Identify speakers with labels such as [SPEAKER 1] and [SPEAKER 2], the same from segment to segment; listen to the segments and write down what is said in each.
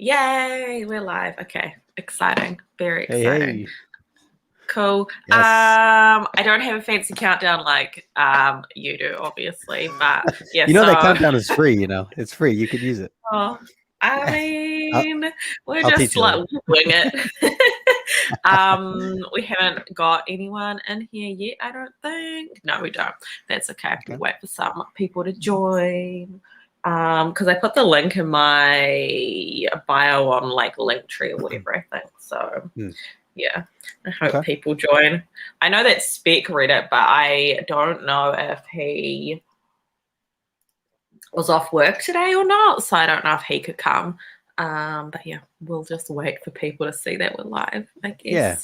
[SPEAKER 1] Yay, we're live. Okay, exciting. Very
[SPEAKER 2] Hey,
[SPEAKER 1] exciting.
[SPEAKER 2] hey.
[SPEAKER 1] Cool.
[SPEAKER 2] Yes.
[SPEAKER 1] I don't have a fancy countdown like you do, obviously, but yeah,
[SPEAKER 2] You know that
[SPEAKER 1] so
[SPEAKER 2] countdown is free, It's free. You could use it.
[SPEAKER 1] oh, I
[SPEAKER 2] I'll,
[SPEAKER 1] mean, we're
[SPEAKER 2] I'll teach
[SPEAKER 1] just
[SPEAKER 2] you
[SPEAKER 1] like
[SPEAKER 2] later.
[SPEAKER 1] wing it. We haven't got anyone in here yet, I don't think. No, we don't. That's okay. We'll
[SPEAKER 2] Okay.
[SPEAKER 1] wait for some people to join. Because I put the link in my bio on like Linktree or whatever, I think. So yeah, I hope
[SPEAKER 2] Okay.
[SPEAKER 1] people join. I know that Spec read it, but I don't know if he was off work today or not, so I don't know if he could come. But yeah, we'll just wait for people to see that we're live, I guess.
[SPEAKER 2] Yeah.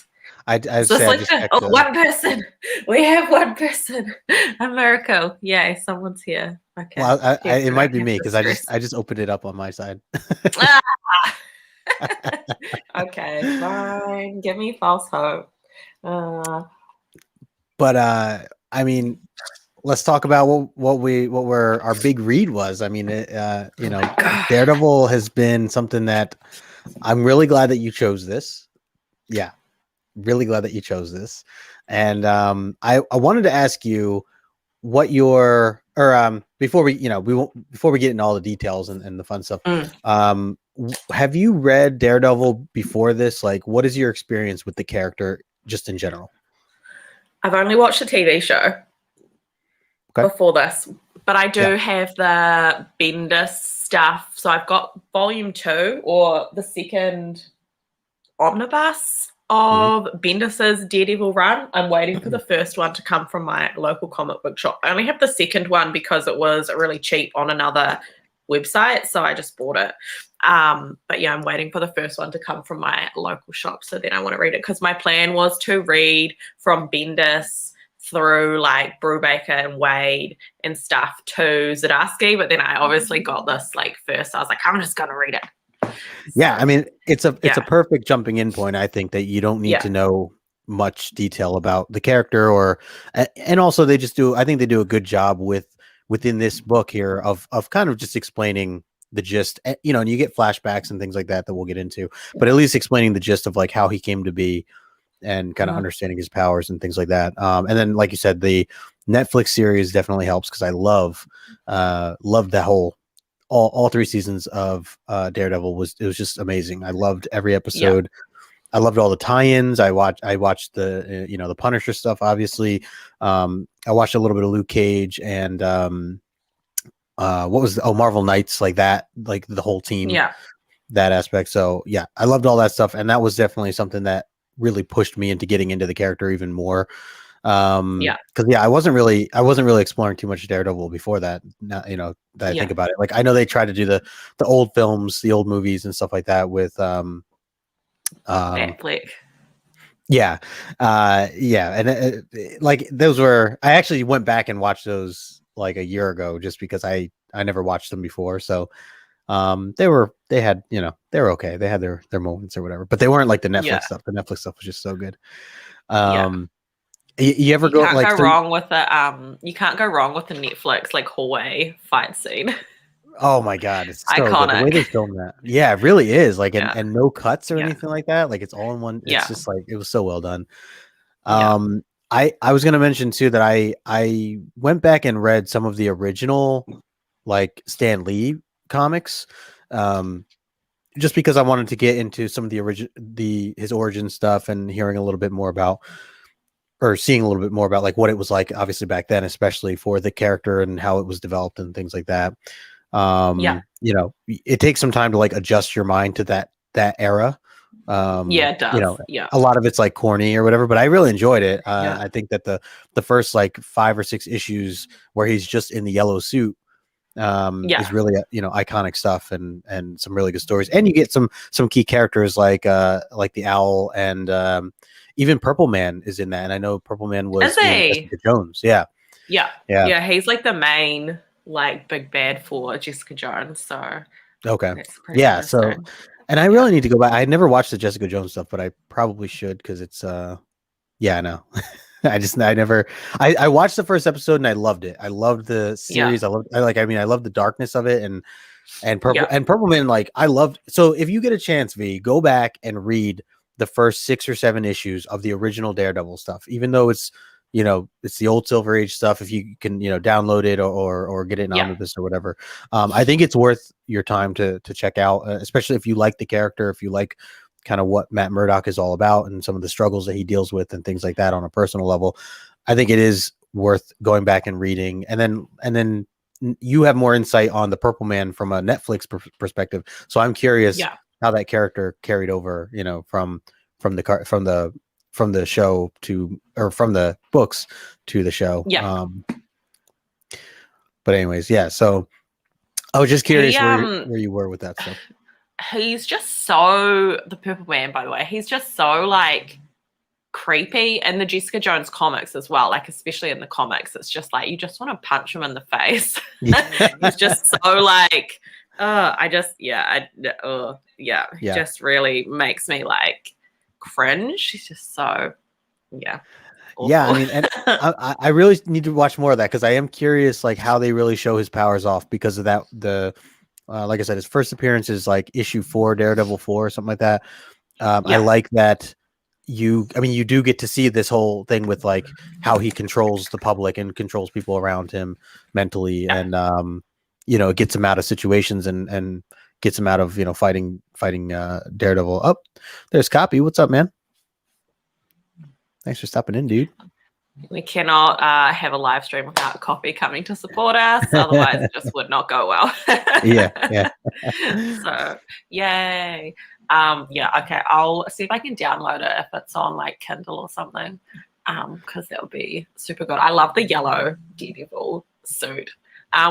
[SPEAKER 2] I
[SPEAKER 1] So it's
[SPEAKER 2] say I
[SPEAKER 1] like
[SPEAKER 2] just checked.
[SPEAKER 1] one person. We have one person. A miracle. Yay, someone's here. Okay.
[SPEAKER 2] Well, it might be
[SPEAKER 1] Don't have
[SPEAKER 2] me
[SPEAKER 1] to
[SPEAKER 2] because
[SPEAKER 1] stress.
[SPEAKER 2] I just opened it up on my side.
[SPEAKER 1] Ah! Okay, fine. Give me false hope.
[SPEAKER 2] But I mean, let's talk about what our big read was. I mean, Daredevil has been something that I'm really glad that you chose this. Yeah, really glad that you chose this. And I wanted to ask you what your before we before we get into all the details and the fun stuff. Have you read Daredevil before this? Like, what is your experience with the character just in general?
[SPEAKER 1] I've only watched the TV show before this, but I do have the Bendis stuff. So I've got volume 2 or the second omnibus of Bendis's Daredevil run. I'm waiting for the first one to come from my local comic book shop. I only have the second one because it was really cheap on another website, so I just bought it. But yeah, I'm waiting for the first one to come from my local shop, so then I want to read it because my plan was to read from Bendis through like Brubaker and Wade and stuff to Zdarsky, but then I obviously got this like first. I was like, I'm just gonna read it.
[SPEAKER 2] Yeah, I mean, it's a perfect jumping in point. I think that you don't need to know much detail about the character, and also they just do. I think they do a good job within this book here of kind of just explaining the gist, and you get flashbacks and things like that we'll get into, but at least explaining the gist of like how he came to be and kind of understanding his powers and things like that. And then, like you said, the Netflix series definitely helps because I love that whole all 3 seasons of Daredevil was just amazing. I loved every episode. I loved all the tie-ins. I watched the the Punisher stuff. Obviously, I watched a little bit of Luke Cage and what was Marvel Knights, like that, like the whole team, that aspect. So yeah, I loved all that stuff, and that was definitely something that really pushed me into getting into the character even more. Because I wasn't really exploring too much Daredevil before that. Now, that I think about it, like I know they tried to do the old films, the old movies and stuff like that with
[SPEAKER 1] Netflix.
[SPEAKER 2] And like those were, I actually went back and watched those like a year ago just because I never watched them before. So they were okay. They had their moments or whatever, but they weren't like the Netflix stuff. The Netflix stuff was just so good. You ever go like
[SPEAKER 1] wrong with the you can't go wrong with the Netflix like hallway fight scene.
[SPEAKER 2] Oh my god, it's so
[SPEAKER 1] iconic.
[SPEAKER 2] good. The way they filmed that. Yeah, it really is. Like and no cuts or anything like that. Like it's all in one. It's just like it was so well done. I was gonna mention too that I went back and read some of the original like Stan Lee comics. Just because I wanted to get into some of his origin stuff and hearing a little bit more about, or seeing a little bit more about like what it was like obviously back then, especially for the character and how it was developed and things like that. It takes some time to like adjust your mind to that era.
[SPEAKER 1] It does.
[SPEAKER 2] A lot of it's like corny or whatever, but I really enjoyed it. I think that the first like 5 or 6 issues where he's just in the yellow suit is really iconic stuff and some really good stories, and you get some key characters like the Owl and even Purple Man is in that, and I know Purple Man was in Jessica Jones. Yeah,
[SPEAKER 1] he's like the main like big bad for Jessica Jones. So
[SPEAKER 2] okay, yeah. So, and I really need to go back. I never watched the Jessica Jones stuff, but I probably should because it's I know. I watched the first episode and I loved it. I loved the series. I loved the darkness of it, and And Purple Man, like I loved. So if you get a chance, V, go back and read the first 6 or 7 issues of the original Daredevil stuff, even though it's, it's the old Silver Age stuff. If you can, download it or get it in omnibus or whatever, I think it's worth your time to check out, especially if you like the character, if you like kind of what Matt Murdock is all about and some of the struggles that he deals with and things like that on a personal level. I think it is worth going back and reading, and then you have more insight on the Purple Man from a Netflix perspective. So I'm curious how that character carried over, from the show to, or from the books to the show.
[SPEAKER 1] Yeah.
[SPEAKER 2] But anyways, so I was just curious where you were with that stuff.
[SPEAKER 1] He's just so, the Purple Man, by the way, he's just so like creepy, and the Jessica Jones comics as well, like especially in the comics, it's just like you just want to punch him in the face. He's just so like he just really makes me like cringe. He's just so awful.
[SPEAKER 2] I mean, and I really need to watch more of that, because I am curious like how they really show his powers off, because of that. Like I said, his first appearance is like issue 4, Daredevil 4 or something like that. I like that you do get to see this whole thing with like how he controls the public and controls people around him mentally, and it gets him out of situations and gets him out of fighting Daredevil. Oh, there's Copy. What's up, man? Thanks for stopping in, dude.
[SPEAKER 1] We cannot have a live stream without Copy coming to support us, otherwise it just would not go well.
[SPEAKER 2] yeah.
[SPEAKER 1] So yay. Okay, I'll see if I can download it if it's on like Kindle or something, because that would be super good. I love the yellow Daredevil suit,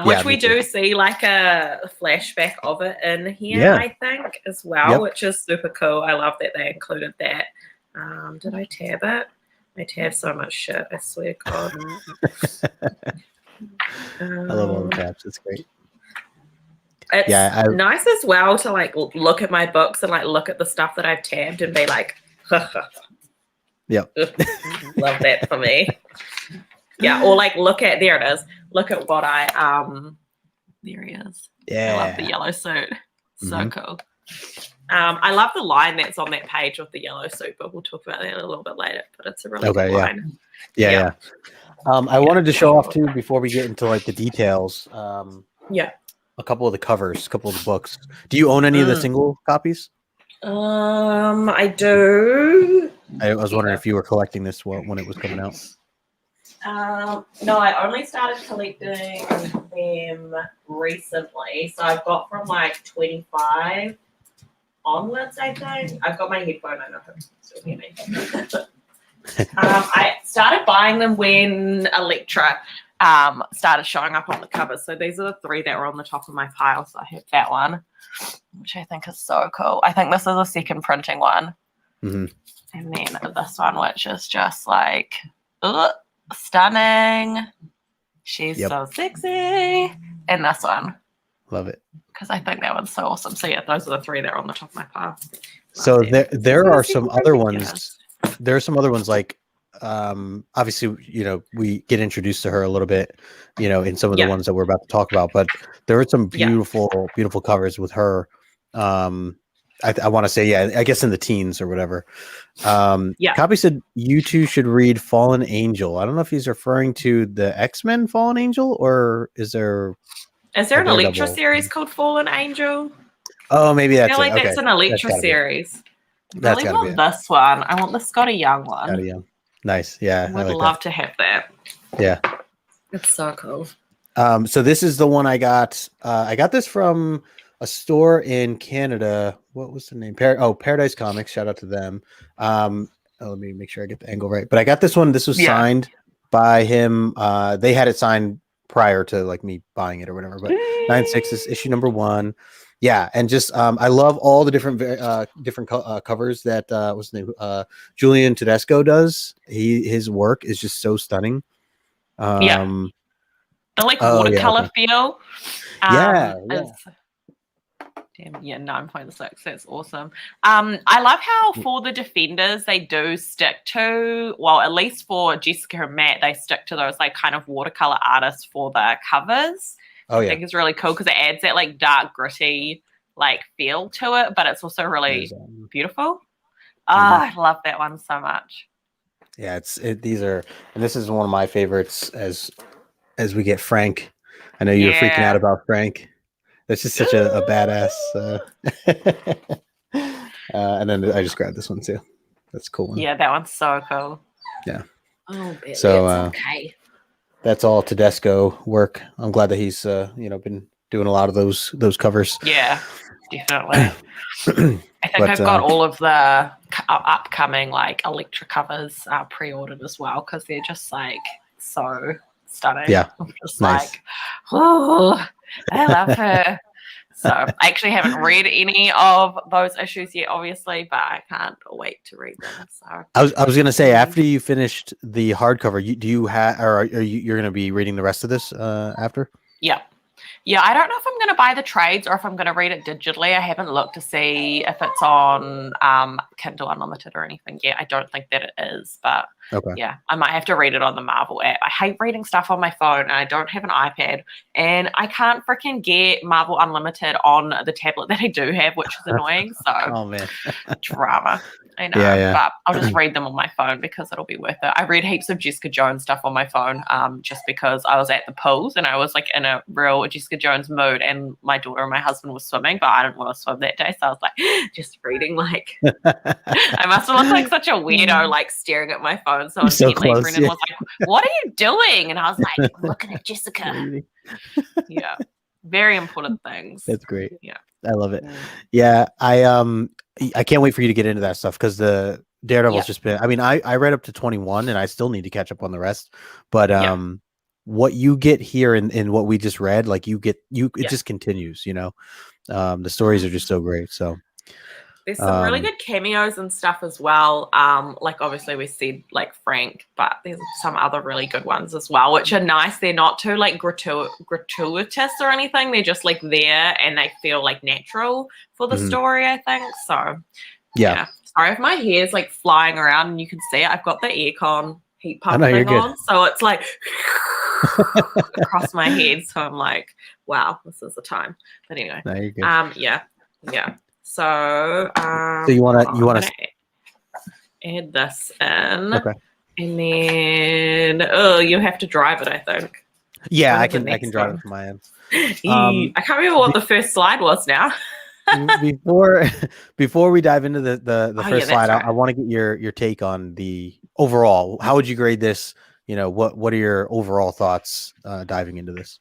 [SPEAKER 1] which we do see like a flashback of it in here, I think, as well, which is super cool. I love that they included that. Did I tab it? I tab so much shit, I swear to God.
[SPEAKER 2] I love all the tabs. It's great.
[SPEAKER 1] It's nice as well to like look at my books and like look at the stuff that I've tabbed and be like,
[SPEAKER 2] yep.
[SPEAKER 1] Love that for me. Or like look at, there it is. Look at what there he is. I love the yellow suit. So cool. I love the line that's on that page with the yellow suit, but we'll talk about that a little bit later. But it's a really good line.
[SPEAKER 2] Yeah. I wanted to show off too, before we get into like the details. A couple of the covers, a couple of the books. Do you own any of the single copies?
[SPEAKER 1] I do.
[SPEAKER 2] I was wondering if you were collecting this when it was coming out.
[SPEAKER 1] No, I only started collecting them recently. So I've got from like 25 onwards, I think. I've got my headphone. I know if you still hear me. I started buying them when Elektra started showing up on the covers. So these are the 3 that were on the top of my pile. So I have that one, which I think is so cool. I think this is a second printing one. And then this one, which is just like stunning. She's so sexy. And this one.
[SPEAKER 2] Love it.
[SPEAKER 1] Because I think that one's so awesome. So those are the 3 that are on the top of my pile.
[SPEAKER 2] So there are some other ones. There are some other ones like obviously, we get introduced to her a little bit, in some of the ones that we're about to talk about, but there are some beautiful covers with her. I want to say, I guess in the teens or whatever. Copy said you two should read Fallen Angel. I don't know if he's referring to the X-Men Fallen Angel, or is there an
[SPEAKER 1] Elektra series called Fallen Angel?
[SPEAKER 2] Oh, maybe that's
[SPEAKER 1] I feel like that's an Elektra series. I really want this one. I want the Scotty Young one.
[SPEAKER 2] Scotty Young. Nice. Yeah.
[SPEAKER 1] I would love to have that.
[SPEAKER 2] Yeah.
[SPEAKER 1] It's so cool.
[SPEAKER 2] So this is the one I got. I got this from a store in Canada. What was the name? Paradise Comics. Shout out to them. Let me make sure I get the angle right. But I got this one. This was signed by him. They had it signed prior to like me buying it or whatever. But 9/6 is issue number 1. Yeah, and just I love all the different covers that Julian Tedesco does. His work is just so stunning.
[SPEAKER 1] The like watercolor feel. Damn, 9.6. That's awesome. I love how for the Defenders they do stick to, well, at least for Jessica and Matt, they stick to those like kind of watercolor artists for the covers. I think is really cool because it adds that like dark, gritty like feel to it, but it's also really beautiful. I love that one so much.
[SPEAKER 2] Yeah, these are, and this is one of my favorites as we get Frank. I know you were freaking out about Frank. That's just such a badass. And then I just grabbed this one too. That's a cool one.
[SPEAKER 1] Yeah, that one's so cool.
[SPEAKER 2] Yeah.
[SPEAKER 1] Oh,
[SPEAKER 2] so
[SPEAKER 1] okay.
[SPEAKER 2] That's all Tedesco work. I'm glad that he's been doing a lot of those covers.
[SPEAKER 1] Yeah, definitely. I think I've got all of the upcoming like Electra covers pre-ordered as well because they're just like so stunning.
[SPEAKER 2] Yeah,
[SPEAKER 1] I'm just like, oh, I love her. So I actually haven't read any of those issues yet, obviously, but I can't wait to read them. So
[SPEAKER 2] I was gonna say, after you finished the hardcover, you're gonna be reading the rest of this after?
[SPEAKER 1] Yeah, I don't know if I'm going to buy the trades or if I'm going to read it digitally. I haven't looked to see if it's on Kindle Unlimited or anything yet. I don't think that it is, but yeah, I might have to read it on the Marvel app. I hate reading stuff on my phone, and I don't have an iPad, and I can't freaking get Marvel Unlimited on the tablet that I do have, which is annoying. So,
[SPEAKER 2] oh man,
[SPEAKER 1] drama. I know, but I'll just read them on my phone because it'll be worth it. I read heaps of Jessica Jones stuff on my phone just because I was at the pools and I was like in a real Jessica Jones mood, and my daughter and my husband were swimming, but I didn't want to swim that day. So I was like just reading like I must have looked like such a weirdo like staring at my phone. So immediately Brendan was like, "What are you doing?" And I was like, "I'm looking at Jessica." Yeah. Very important things.
[SPEAKER 2] That's great.
[SPEAKER 1] Yeah.
[SPEAKER 2] I love it. Yeah. I can't wait for you to get into that stuff because the Daredevil's just been, I mean, I read up to 21 and I still need to catch up on the rest, but what you get here in what we just read, like it just continues, the stories are just so great. So
[SPEAKER 1] there's some really good cameos and stuff as well. Like obviously we see like Frank, but there's some other really good ones as well, which are nice. They're not too like gratuitous or anything. They're just like there and they feel like natural for the story, I think. So yeah. Sorry if my hair's like flying around and you can see it. I've got the aircon heat pump thing on, so it's like across my head. So I'm like, wow, this is the time. But anyway,
[SPEAKER 2] no, you're good.
[SPEAKER 1] Yeah. So
[SPEAKER 2] you want to
[SPEAKER 1] add this in,
[SPEAKER 2] okay,
[SPEAKER 1] and then you have to drive it, I think.
[SPEAKER 2] Yeah, I can drive it from my end.
[SPEAKER 1] I can't remember what the first slide was now.
[SPEAKER 2] before we dive into the first slide, right. I want to get your take on the overall. How would you grade this? What are your overall thoughts diving into this?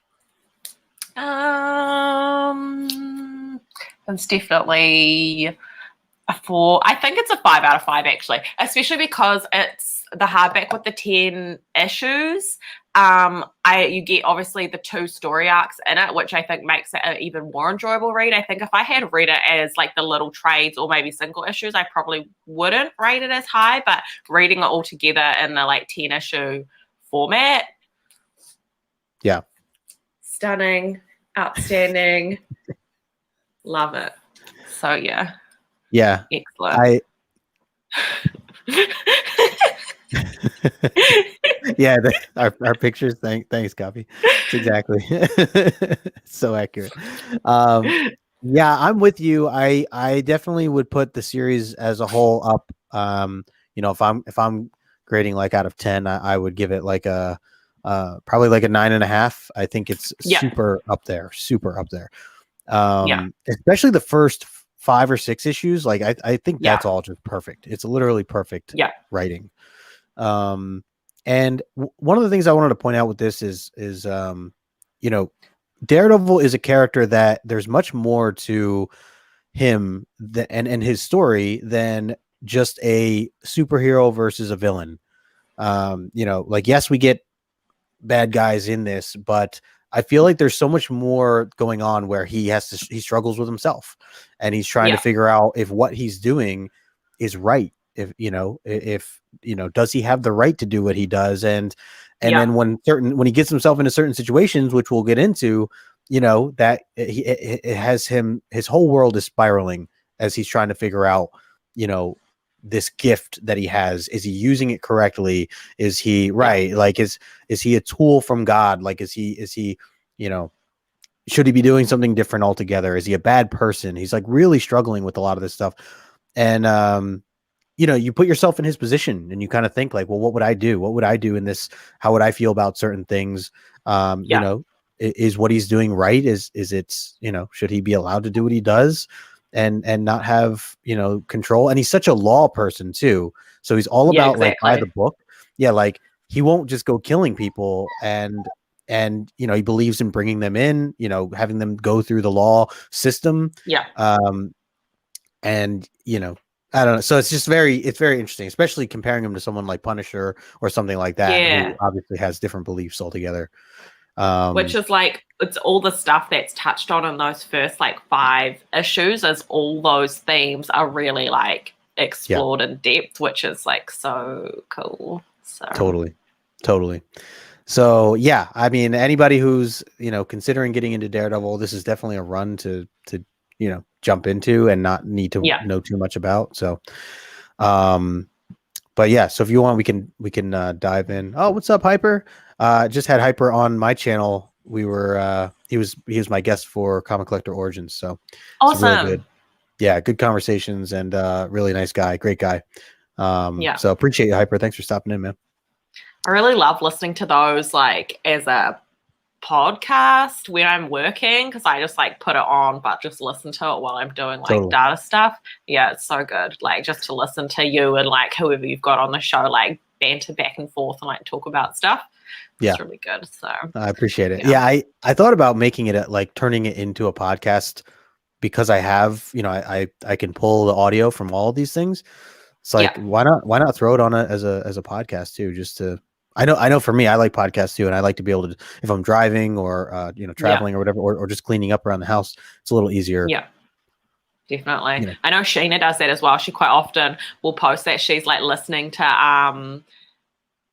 [SPEAKER 1] It's definitely a 4. I think it's a 5 out of 5 actually, especially because it's the hardback with the 10 issues. You get obviously the 2 story arcs in it, which I think makes it an even more enjoyable read. I think if I had read it as like the little trades or maybe single issues, I probably wouldn't rate it as high, but reading it all together in the like 10 issue format.
[SPEAKER 2] Yeah.
[SPEAKER 1] Stunning, outstanding. Love it. So yeah. Excellent.
[SPEAKER 2] Yeah, our pictures. Thanks, Copy. It's exactly so accurate. Yeah, I'm with you. I definitely would put the series as a whole up. If I'm grading like out of 10, I would give it like a probably like a 9.5. I think it's super up there. Especially the first 5 or 6 issues. Like I think that's all just perfect. It's literally perfect writing. And one of the things I wanted to point out with this is Daredevil is a character that there's much more to him and his story than just a superhero versus a villain. Like, yes, we get bad guys in this, but I feel like there's so much more going on where he struggles with himself and he's trying to figure out if what he's doing is right. If does he have the right to do what he does? And then when he gets himself into certain situations, which we'll get into, that it has his whole world is spiraling as he's trying to figure out, this gift that he has. Is he using it correctly? Is he right? Like, is he a tool from God? Like, is he, should he be doing something different altogether? Is he a bad person? He's like really struggling with a lot of this stuff. And, you put yourself in his position and you kind of think like, well, what would I do? What would I do in this? How would I feel about certain things? Is what he's doing right? Is it's, should he be allowed to do what he does and not have, control? And he's such a law person too. So he's all about like by the book. Yeah. Like he won't just go killing people and he believes in bringing them in, having them go through the law system.
[SPEAKER 1] Yeah.
[SPEAKER 2] And I don't know. So it's very interesting, especially comparing him to someone like Punisher or something like that, who obviously has different beliefs altogether.
[SPEAKER 1] Which is like, it's all the stuff that's touched on in those first like 5 issues, as all those themes are really like explored in depth, which is like so cool. So
[SPEAKER 2] Totally. So yeah, I mean, anybody who's considering getting into Daredevil, this is definitely a run to jump into and not need to know too much about. So, but yeah, so if you want, we can dive in. Oh, what's up, Hyper? Just had Hyper on my channel. We were he was my guest for Comic Collector Origins. So
[SPEAKER 1] awesome.
[SPEAKER 2] Really good. Yeah, good conversations and really nice guy, great guy. So appreciate you, Hyper. Thanks for stopping in, man.
[SPEAKER 1] I really love listening to those like as a podcast when I'm working, because I just like put it on but just listen to it while I'm doing like data stuff. Yeah, it's so good. Like just to listen to you and like whoever you've got on the show like banter back and forth and like talk about stuff. It's really good. So
[SPEAKER 2] I appreciate it. Yeah, I thought about making it like turning it into a podcast because I have, I can pull the audio from all of these things. It's like why not throw it on as a podcast too, just to I know for me, I like podcasts too, and I like to be able to, if I'm driving or traveling or whatever, or just cleaning up around the house, it's a little easier.
[SPEAKER 1] Yeah, definitely. I know Sheena does that as well. She quite often will post that she's like listening to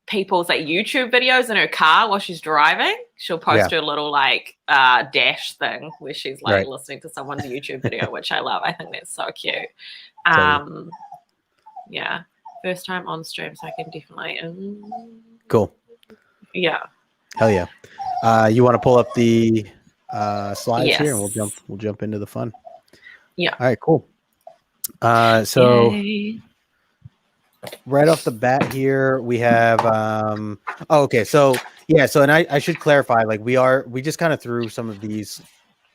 [SPEAKER 1] people's like YouTube videos in her car while she's driving. She'll post her little like dash thing where she's like listening to someone's YouTube video, which I love. I think that's so cute. Yeah, first time on stream, so I can definitely.
[SPEAKER 2] Cool.
[SPEAKER 1] Yeah.
[SPEAKER 2] Hell yeah. You want to pull up the slides here, and we'll jump into the fun.
[SPEAKER 1] Yeah.
[SPEAKER 2] All right. Cool. So right off the bat here, we have. Okay. So yeah. So and I should clarify, like we just kind of threw some of these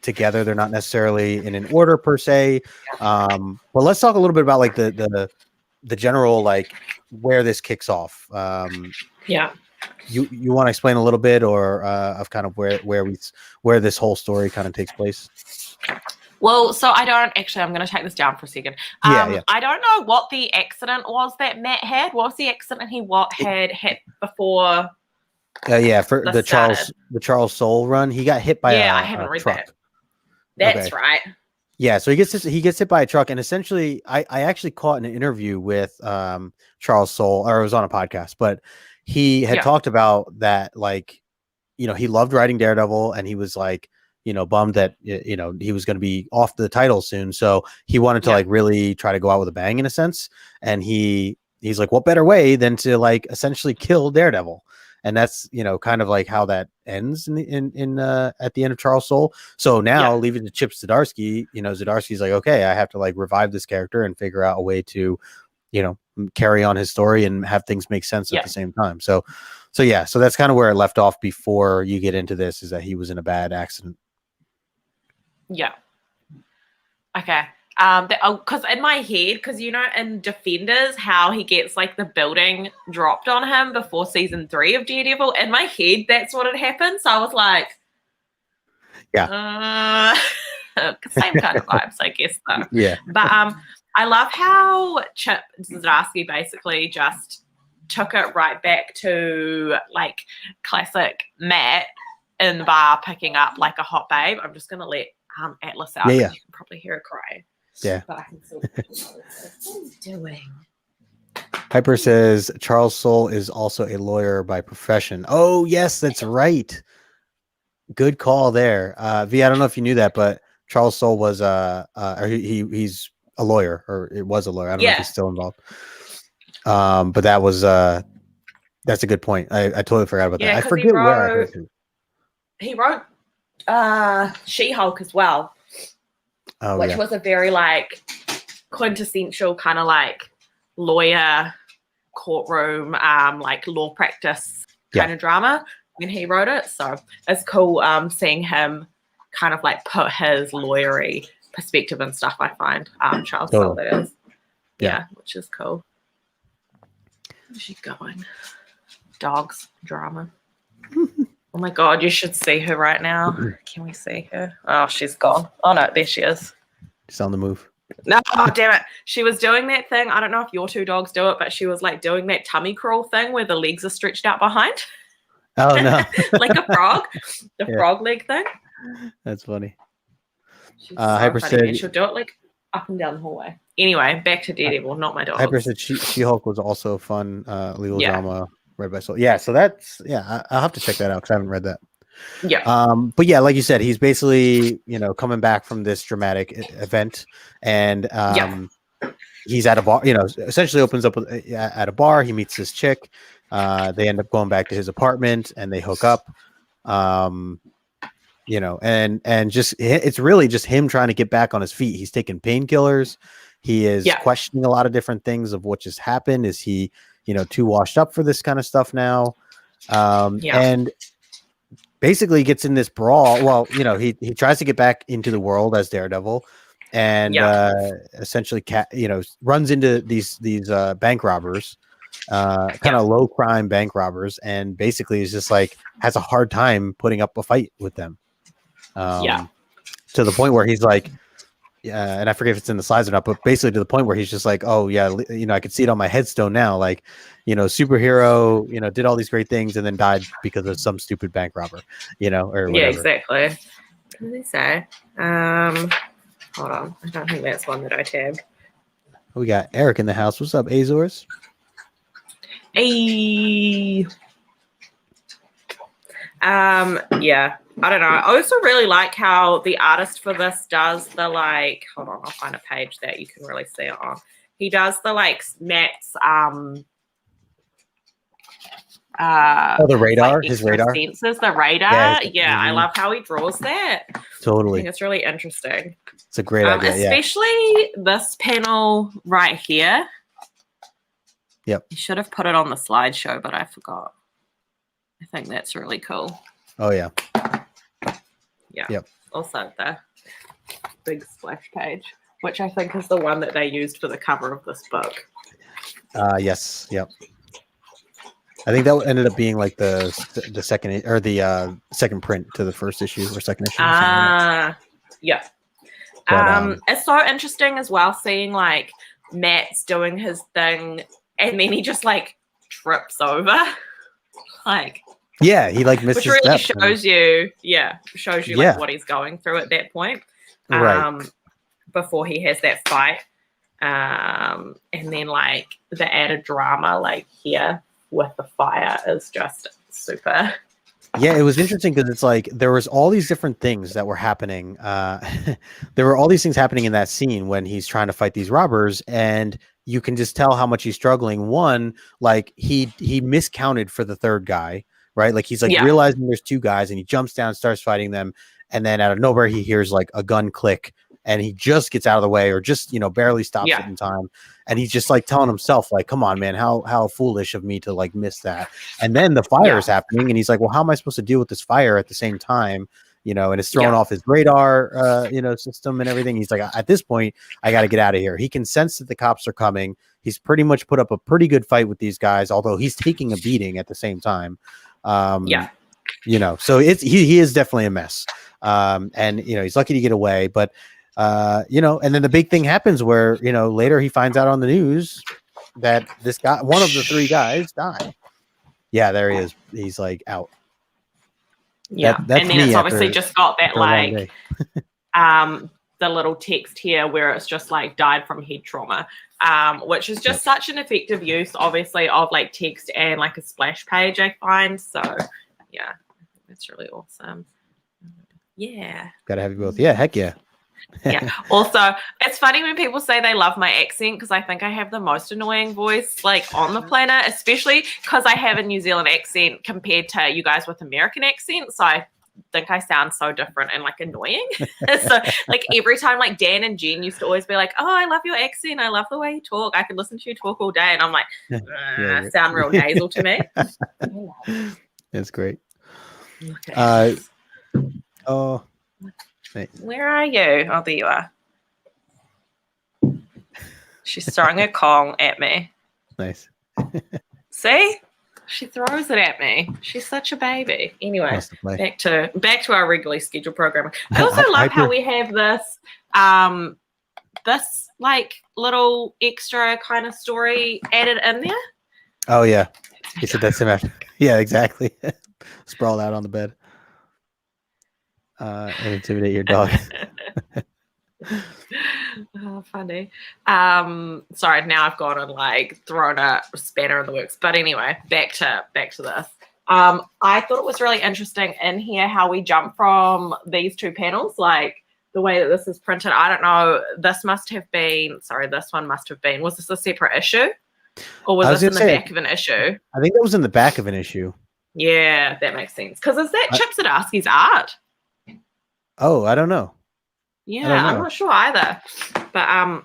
[SPEAKER 2] together. They're not necessarily in an order per se. But let's talk a little bit about like the general like where this kicks off. You want to explain a little bit or of kind of where this whole story kind of takes place?
[SPEAKER 1] Well, so I don't actually, I'm going to take this down for a second. I don't know what the accident was that Matt had. What was the accident he had hit before?
[SPEAKER 2] For the Charles Soule run, he got hit by
[SPEAKER 1] I haven't read
[SPEAKER 2] truck.
[SPEAKER 1] That's right.
[SPEAKER 2] Yeah, so he gets hit by a truck, and essentially, I actually caught an interview with Charles Soule, or it was on a podcast, but he had talked about that, like, he loved writing Daredevil, and he was like, bummed that he was going to be off the title soon, so he wanted to like really try to go out with a bang in a sense, and he's like, what better way than to like essentially kill Daredevil? And that's, kind of like how that ends in at the end of Charles Soule. So now leaving to Chip Zdarsky, Zdarsky's like, okay, I have to like revive this character and figure out a way to, carry on his story and have things make sense at the same time. So that's kind of where it left off before you get into this, is that he was in a bad accident.
[SPEAKER 1] Yeah. Okay. Because in my head, because in Defenders, how he gets like the building dropped on him before season 3 of Daredevil, in my head that's what had happened. So I was like, same kind of vibes, I guess, though.
[SPEAKER 2] Yeah.
[SPEAKER 1] But I love how Chip Zdarsky basically just took it right back to like classic Matt in the bar picking up like a hot babe. I'm just gonna let Atlas out. You can probably hear her cry.
[SPEAKER 2] Yeah.
[SPEAKER 1] But I can still what he's doing.
[SPEAKER 2] Piper says Charles Soule is also a lawyer by profession. Oh, yes, that's right. Good call there. V, I don't know if you knew that, but Charles Soule was he's a lawyer, or it was a lawyer. I don't know if he's still involved. But that was that's a good point. I totally forgot about that. I forget where I heard it.
[SPEAKER 1] He wrote She-Hulk as well, which was a very like quintessential kind of like lawyer courtroom, like law practice kind of drama when he wrote it. So it's cool seeing him kind of like put his lawyery perspective and stuff. I find Charles Soule, that is, which is cool. Where's she going? Dogs drama. Oh my god, you should see her right now. Can we see her? Oh, she's gone. Oh no, there she is.
[SPEAKER 2] She's on the move.
[SPEAKER 1] No, oh, damn it. She was doing that thing. I don't know if your two dogs do it, but she was like doing that tummy crawl thing where the legs are stretched out behind.
[SPEAKER 2] Oh no.
[SPEAKER 1] Like a frog. The frog leg thing.
[SPEAKER 2] That's funny.
[SPEAKER 1] She's so Hyper funny. And she'll do it like up and down the hallway. Anyway, back to Daredevil, not my dogs.
[SPEAKER 2] Hyper said She-Hulk was also a fun legal drama read by Soule. Yeah, so that's I'll have to check that out because I haven't read that.
[SPEAKER 1] Yeah.
[SPEAKER 2] But yeah, like you said, he's basically, coming back from this dramatic event, and he's at a bar, essentially opens up at a bar. He meets this chick. They end up going back to his apartment and they hook up. And just it's really just him trying to get back on his feet. He's taking painkillers. He is questioning a lot of different things of what just happened. Is he, too washed up for this kind of stuff now? And basically gets in this brawl. Well, he tries to get back into the world as Daredevil, and essentially, runs into these bank robbers, kind of low crime bank robbers, and basically is just like has a hard time putting up a fight with them. To the point where he's like, and I forget if it's in the slides or not, but basically to the point where he's just like, oh yeah, I could see it on my headstone now, like, superhero, did all these great things and then died because of some stupid bank robber, or whatever.
[SPEAKER 1] Yeah, exactly. What did they say? Hold on, I don't think that's one that I tagged.
[SPEAKER 2] We got Eric in the house. What's up, Azores?
[SPEAKER 1] Hey. Yeah, I don't know. I also really like how the artist for this does the like, hold on, I'll find a page that you can really see it on. He does the like Matt's
[SPEAKER 2] the radar, like his radar
[SPEAKER 1] sensors, the radar. Yeah, I love how he draws that.
[SPEAKER 2] Totally.
[SPEAKER 1] I think it's really interesting.
[SPEAKER 2] It's a great idea.
[SPEAKER 1] Especially this panel right here.
[SPEAKER 2] Yep.
[SPEAKER 1] You should have put it on the slideshow, but I forgot. I think that's really cool.
[SPEAKER 2] Oh yeah.
[SPEAKER 1] Yeah.
[SPEAKER 2] Yep.
[SPEAKER 1] Also the big splash page, which I think is the one that they used for the cover of this book.
[SPEAKER 2] Yes. Yep. I think that ended up being like the second or the second print to the first issue or second issue.
[SPEAKER 1] Yeah. But, it's so interesting as well seeing like Matt's doing his thing and then he just like trips over. Like,
[SPEAKER 2] yeah, he like misses,
[SPEAKER 1] which really shows you like what he's going through at that point,
[SPEAKER 2] right?
[SPEAKER 1] Before he has that fight, and then like the added drama, like here with the fire, is just super.
[SPEAKER 2] Yeah, it was interesting because it's like there was all these different things that were happening. There were all these things happening in that scene when he's trying to fight these robbers, and you can just tell how much he's struggling. One, like he miscounted for the third guy, right? Like he's like realizing there's two guys, and he jumps down, starts fighting them, and then out of nowhere he hears like a gun click, and he just gets out of the way, or just barely stops it in time, and he's just like telling himself like, "Come on, man, how foolish of me to like miss that." And then the fire is happening, and he's like, "Well, how am I supposed to deal with this fire at the same time?" And it's throwing off his radar, system and everything. He's like, at this point, I got to get out of here. He can sense that the cops are coming. He's pretty much put up a pretty good fight with these guys, although he's taking a beating at the same time. So he is definitely a mess. And he's lucky to get away, but and then the big thing happens where, later he finds out on the news that this guy, one of the three guys, died. Yeah, there he is. He's like out.
[SPEAKER 1] Yeah, and then it's obviously just got that like the little text here where it's just like died from head trauma, which is just such an effective use, obviously, of like text and like a splash page, I find. So yeah, it's really awesome. Yeah,
[SPEAKER 2] gotta have you both. Yeah, heck yeah.
[SPEAKER 1] Yeah. Also, it's funny when people say they love my accent because I think I have the most annoying voice like on the planet, especially because I have a New Zealand accent compared to you guys with American accents. So think I sound so different and like annoying. So like every time like Dan and Jen used to always be like, oh, I love your accent. I love the way you talk. I could listen to you talk all day. And I'm like, sound real nasal to me.
[SPEAKER 2] That's great.
[SPEAKER 1] Okay.
[SPEAKER 2] Oh, nice.
[SPEAKER 1] Where are you? Oh, there you are. She's throwing a Kong at me.
[SPEAKER 2] Nice.
[SPEAKER 1] See? She throws it at me. She's such a baby. Anyway, back to our regularly scheduled programming. I also love how we have this this like little extra kind of story added in there.
[SPEAKER 2] Oh yeah. He said that's him after. Yeah, exactly. Sprawled out on the bed. And intimidate your dog.
[SPEAKER 1] Oh, funny. Sorry, now I've gone and like thrown a spanner in the works. But anyway, back to this. I thought it was really interesting in here how we jump from these two panels, like the way that this is printed. I don't know. This one must have been. Was this a separate issue, or was this in the back of an issue?
[SPEAKER 2] I think that was in the back of an issue.
[SPEAKER 1] Yeah, that makes sense. Because is that Chip Zdarsky's art?
[SPEAKER 2] Oh, I don't know.
[SPEAKER 1] Yeah, I'm not sure either. But I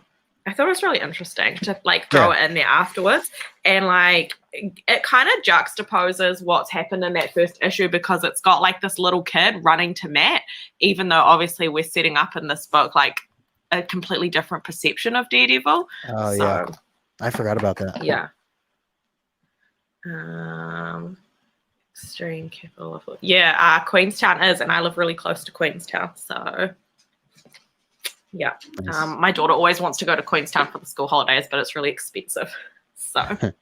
[SPEAKER 1] thought it was really interesting to like throw it in there afterwards. And like it kind of juxtaposes what's happened in that first issue, because it's got like this little kid running to Matt, even though obviously we're setting up in this book like a completely different perception of Daredevil.
[SPEAKER 2] Oh, yeah. I forgot about that.
[SPEAKER 1] Yeah. Extreme capital of Queenstown is, and I live really close to Queenstown, so yeah. Nice. My daughter always wants to go to Queenstown for the school holidays, but it's really expensive. So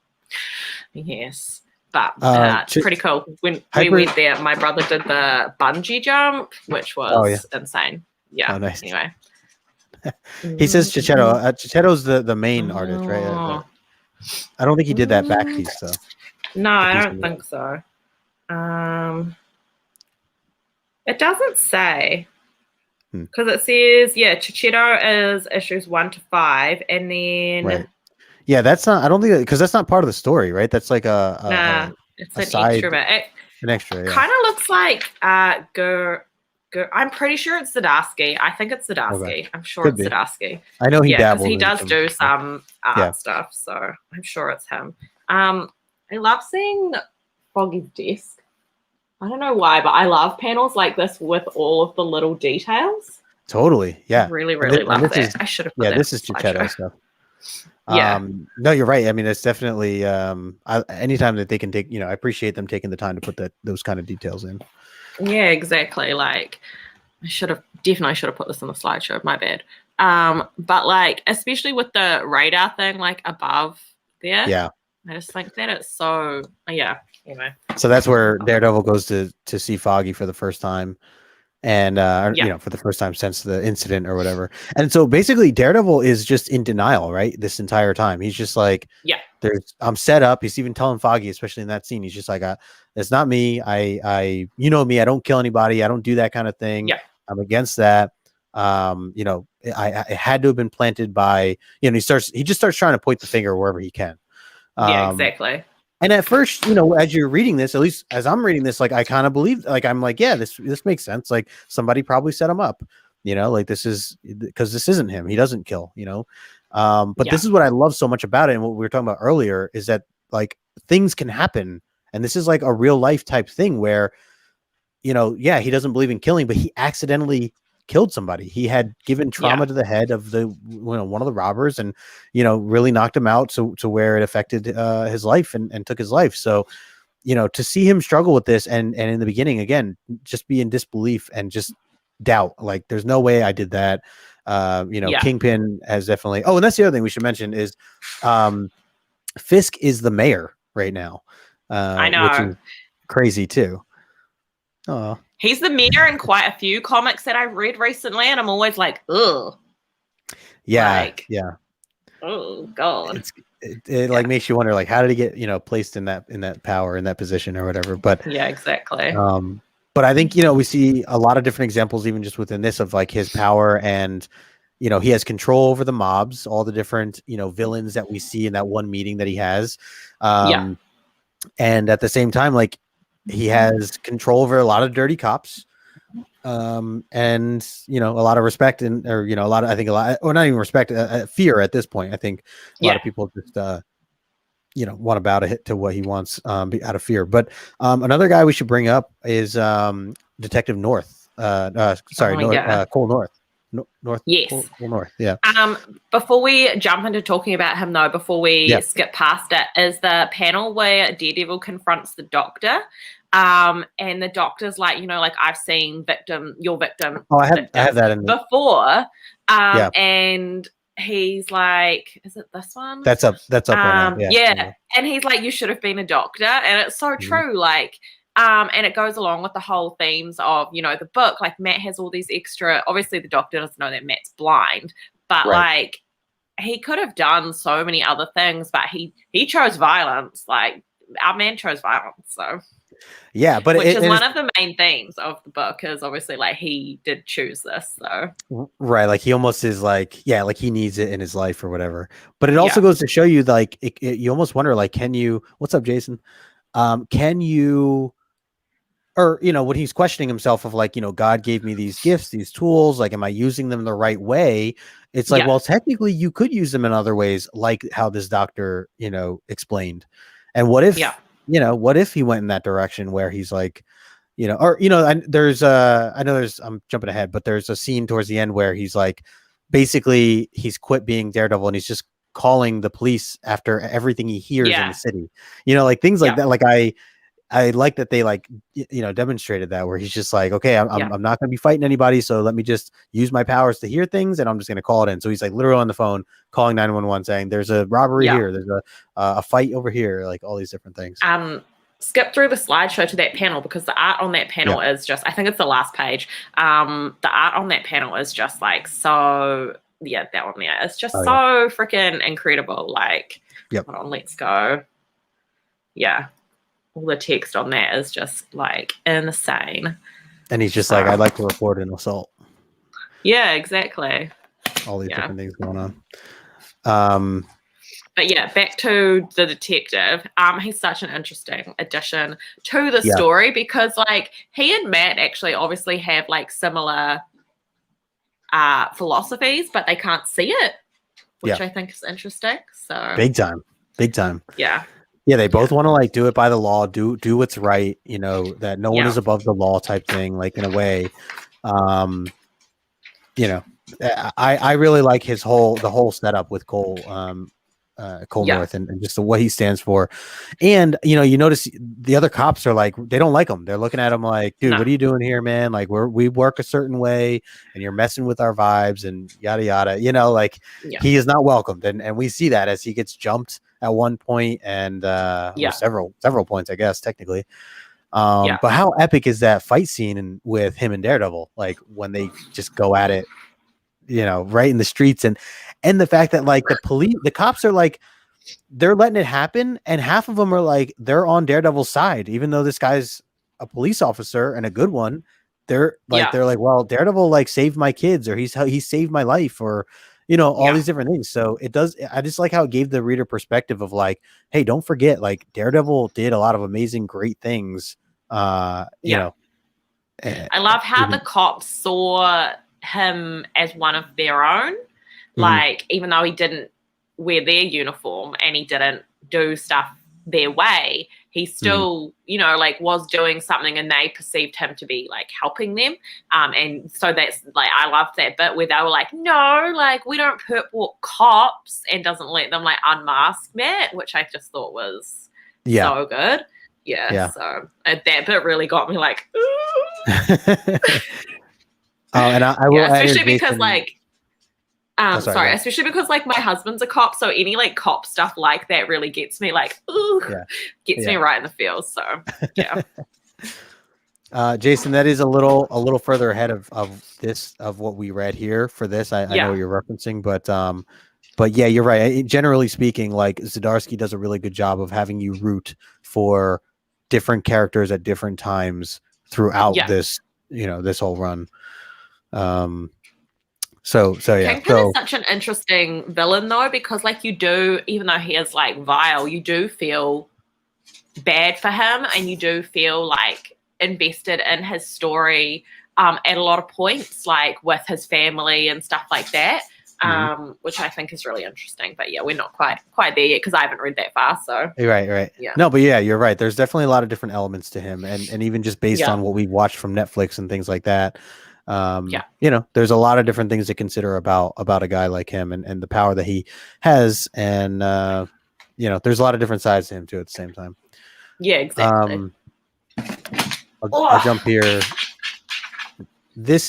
[SPEAKER 1] yes, but it's pretty cool. When we went there, my brother did the bungee jump, which was insane. Yeah.
[SPEAKER 2] Oh, nice.
[SPEAKER 1] Anyway,
[SPEAKER 2] he says Chichetto. Chichetto's the main artist, right? I don't think he did that back piece though.
[SPEAKER 1] No, I don't think so. It doesn't say, because it says Chichetto is issues 1 to 5, and then
[SPEAKER 2] that's not. I don't think because that's not part of the story, right? That's like
[SPEAKER 1] it's an extra bit.
[SPEAKER 2] An extra.
[SPEAKER 1] Kind of looks like I'm pretty sure it's Zdarsky. I think it's Zdarsky. Okay. I'm sure it's Zdarsky.
[SPEAKER 2] I know he dabbles.
[SPEAKER 1] He does do some art stuff, so I'm sure it's him. I love seeing Foggy's desk. I don't know why, but I love panels like this with all of the little details.
[SPEAKER 2] Totally, yeah.
[SPEAKER 1] I really love that. I should have put that.
[SPEAKER 2] This is Chichetto stuff. No, you're right. I mean, it's definitely anytime that they can take, I appreciate them taking the time to put those kind of details in.
[SPEAKER 1] Yeah, exactly. Like I definitely should have put this on the slideshow. My bad. But like, especially with the radar thing, like above there. Yeah. I just think that it's so, anyway.
[SPEAKER 2] So that's where Daredevil goes to see Foggy for the first time. And, for the first time since the incident or whatever. And so basically Daredevil is just in denial, right? This entire time. He's just like, I'm set up. He's even telling Foggy, especially in that scene, he's just like, it's not me. I me, I don't kill anybody. I don't do that kind of thing. Yeah. I'm against that. I had to have been planted by, he just starts trying to point the finger wherever he can.
[SPEAKER 1] Exactly.
[SPEAKER 2] And at first, as you're reading this, at least as I'm reading this, like I kind of believe, like I'm like, yeah, this makes sense. Like somebody probably set him up, like this is because this isn't him. He doesn't kill, But this is what I love so much about it, and what we were talking about earlier is that like things can happen, and this is like a real life type thing where, he doesn't believe in killing, but he accidentally killed somebody. He had given trauma to the head of one of the robbers, and really knocked him out to where it affected his life and took his life. So to see him struggle with this and in the beginning again just be in disbelief and just doubt, like there's no way I did that. Kingpin has definitely and that's the other thing we should mention is Fisk is the mayor right now,
[SPEAKER 1] I know,
[SPEAKER 2] which is crazy too. Oh,
[SPEAKER 1] he's the mayor in quite a few comics that I've read recently, and I'm always like, ugh.
[SPEAKER 2] Yeah,
[SPEAKER 1] Oh God.
[SPEAKER 2] It like makes you wonder, like, how did he get placed in that power, in that position or whatever? But
[SPEAKER 1] yeah, exactly.
[SPEAKER 2] But I think we see a lot of different examples, even just within this, of like his power, and he has control over the mobs, all the different villains that we see in that one meeting that he has. And at the same time, like, he has control over a lot of dirty cops. and a lot of respect or a lot of, I think a lot, or not even respect, fear at this point. I think a lot of people just want to bow to what he wants out of fear. But another guy we should bring up is Detective North. Cole North. North.
[SPEAKER 1] Yes.
[SPEAKER 2] Cole North. Yeah.
[SPEAKER 1] Before we jump into talking about him, though, before we skip past it, is the panel where Daredevil confronts the Doctor. And the Doctor's like, like, I've seen your victim.
[SPEAKER 2] Oh, I have that in
[SPEAKER 1] before. And he's like, is it this one?
[SPEAKER 2] That's up right now.
[SPEAKER 1] Yeah. And he's like, you should have been a doctor. And it's so true. Like, and it goes along with the whole themes of, the book. Like, Matt has all these extra, obviously the Doctor doesn't know that Matt's blind, but like, he could have done so many other things, but he chose violence. Like, our man chose violence. So
[SPEAKER 2] yeah, but
[SPEAKER 1] which is one of the main themes of the book, is obviously like he did choose this. So
[SPEAKER 2] right, like he almost is like, like he needs it in his life or whatever. But it also goes to show you, like, you almost wonder, like, can you? What's up, Jason? Can you? Or when he's questioning himself of like, God gave me these gifts, these tools, like, am I using them the right way? It's like, well, technically you could use them in other ways, like how this doctor, explained. And what if, what if he went in that direction where he's like, there's I'm jumping ahead, but there's a scene towards the end where he's like, basically he's quit being Daredevil and he's just calling the police after everything he hears in the city, like things like that. Like I like that they like, demonstrated that, where he's just like, okay, I'm not going to be fighting anybody. So let me just use my powers to hear things, and I'm just going to call it in. So he's like literally on the phone calling 911 saying there's a robbery here. There's a fight over here, like all these different things.
[SPEAKER 1] Skip through the slideshow to that panel, because the art on that panel is just, I think it's the last page. The art on that panel is just like, so that one there. It's just so freaking incredible. Like, hold on, let's go. Yeah. All the text on that is just like insane.
[SPEAKER 2] And he's just like, I'd like to report an assault.
[SPEAKER 1] Yeah, exactly.
[SPEAKER 2] All these different things going on.
[SPEAKER 1] But yeah, back to the detective. He's such an interesting addition to the story, because like he and Matt actually obviously have like similar philosophies, but they can't see it, which I think is interesting. So
[SPEAKER 2] big time.
[SPEAKER 1] Yeah,
[SPEAKER 2] they both want to like do it by the law, do what's right, that no one is above the law type thing, like in a way. I really like the whole setup with Cole North and just what he stands for. And you notice the other cops are like, they don't like him. They're looking at him like, dude, what are you doing here, man? Like we work a certain way and you're messing with our vibes and yada yada, he is not welcomed. And we see that as he gets jumped at one point and several points, I guess, technically. But how epic is that fight scene with him and Daredevil? Like when they just go at it, right in the streets, and the fact that like the cops are like, they're letting it happen, and half of them are like, they're on Daredevil's side, even though this guy's a police officer and a good one. They're like, well, Daredevil like saved my kids, or he saved my life, or all these different things. So it does. I just like how it gave the reader perspective of like, hey, don't forget, like Daredevil did a lot of amazing, great things. I
[SPEAKER 1] love how the cops saw him as one of their own. Like, even though he didn't wear their uniform and he didn't do stuff their way, he still, like was doing something, and they perceived him to be like helping them. And so that's like, I loved that bit where they were like, no, like we don't put cops, and doesn't let them like unmask Matt, which I just thought was so good. Yeah. So that bit really got me like, ooh.
[SPEAKER 2] And I will,
[SPEAKER 1] especially because like, especially because like my husband's a cop, so any like cop stuff like that really gets me like, ooh, gets me right in the feels. So yeah.
[SPEAKER 2] Jason, that is a little further ahead of what we read here for this. I know what you're referencing, but yeah, you're right. Generally speaking, like Zdarsky does a really good job of having you root for different characters at different times throughout this, this whole run. So yeah.
[SPEAKER 1] Kingpin is such an interesting villain though, because like you do, even though he is like vile, you do feel bad for him, and you do feel like invested in his story. at a lot of points, like with his family and stuff like that, which I think is really interesting. But yeah, we're not quite there yet because I haven't read that far. So
[SPEAKER 2] right.
[SPEAKER 1] Yeah.
[SPEAKER 2] No, but yeah, you're right. There's definitely a lot of different elements to him, and even just based on what we watched from Netflix and things like that. There's a lot of different things to consider about a guy like him and the power that he has, and there's a lot of different sides to him too at the same time.
[SPEAKER 1] Yeah, exactly.
[SPEAKER 2] I'll jump here. This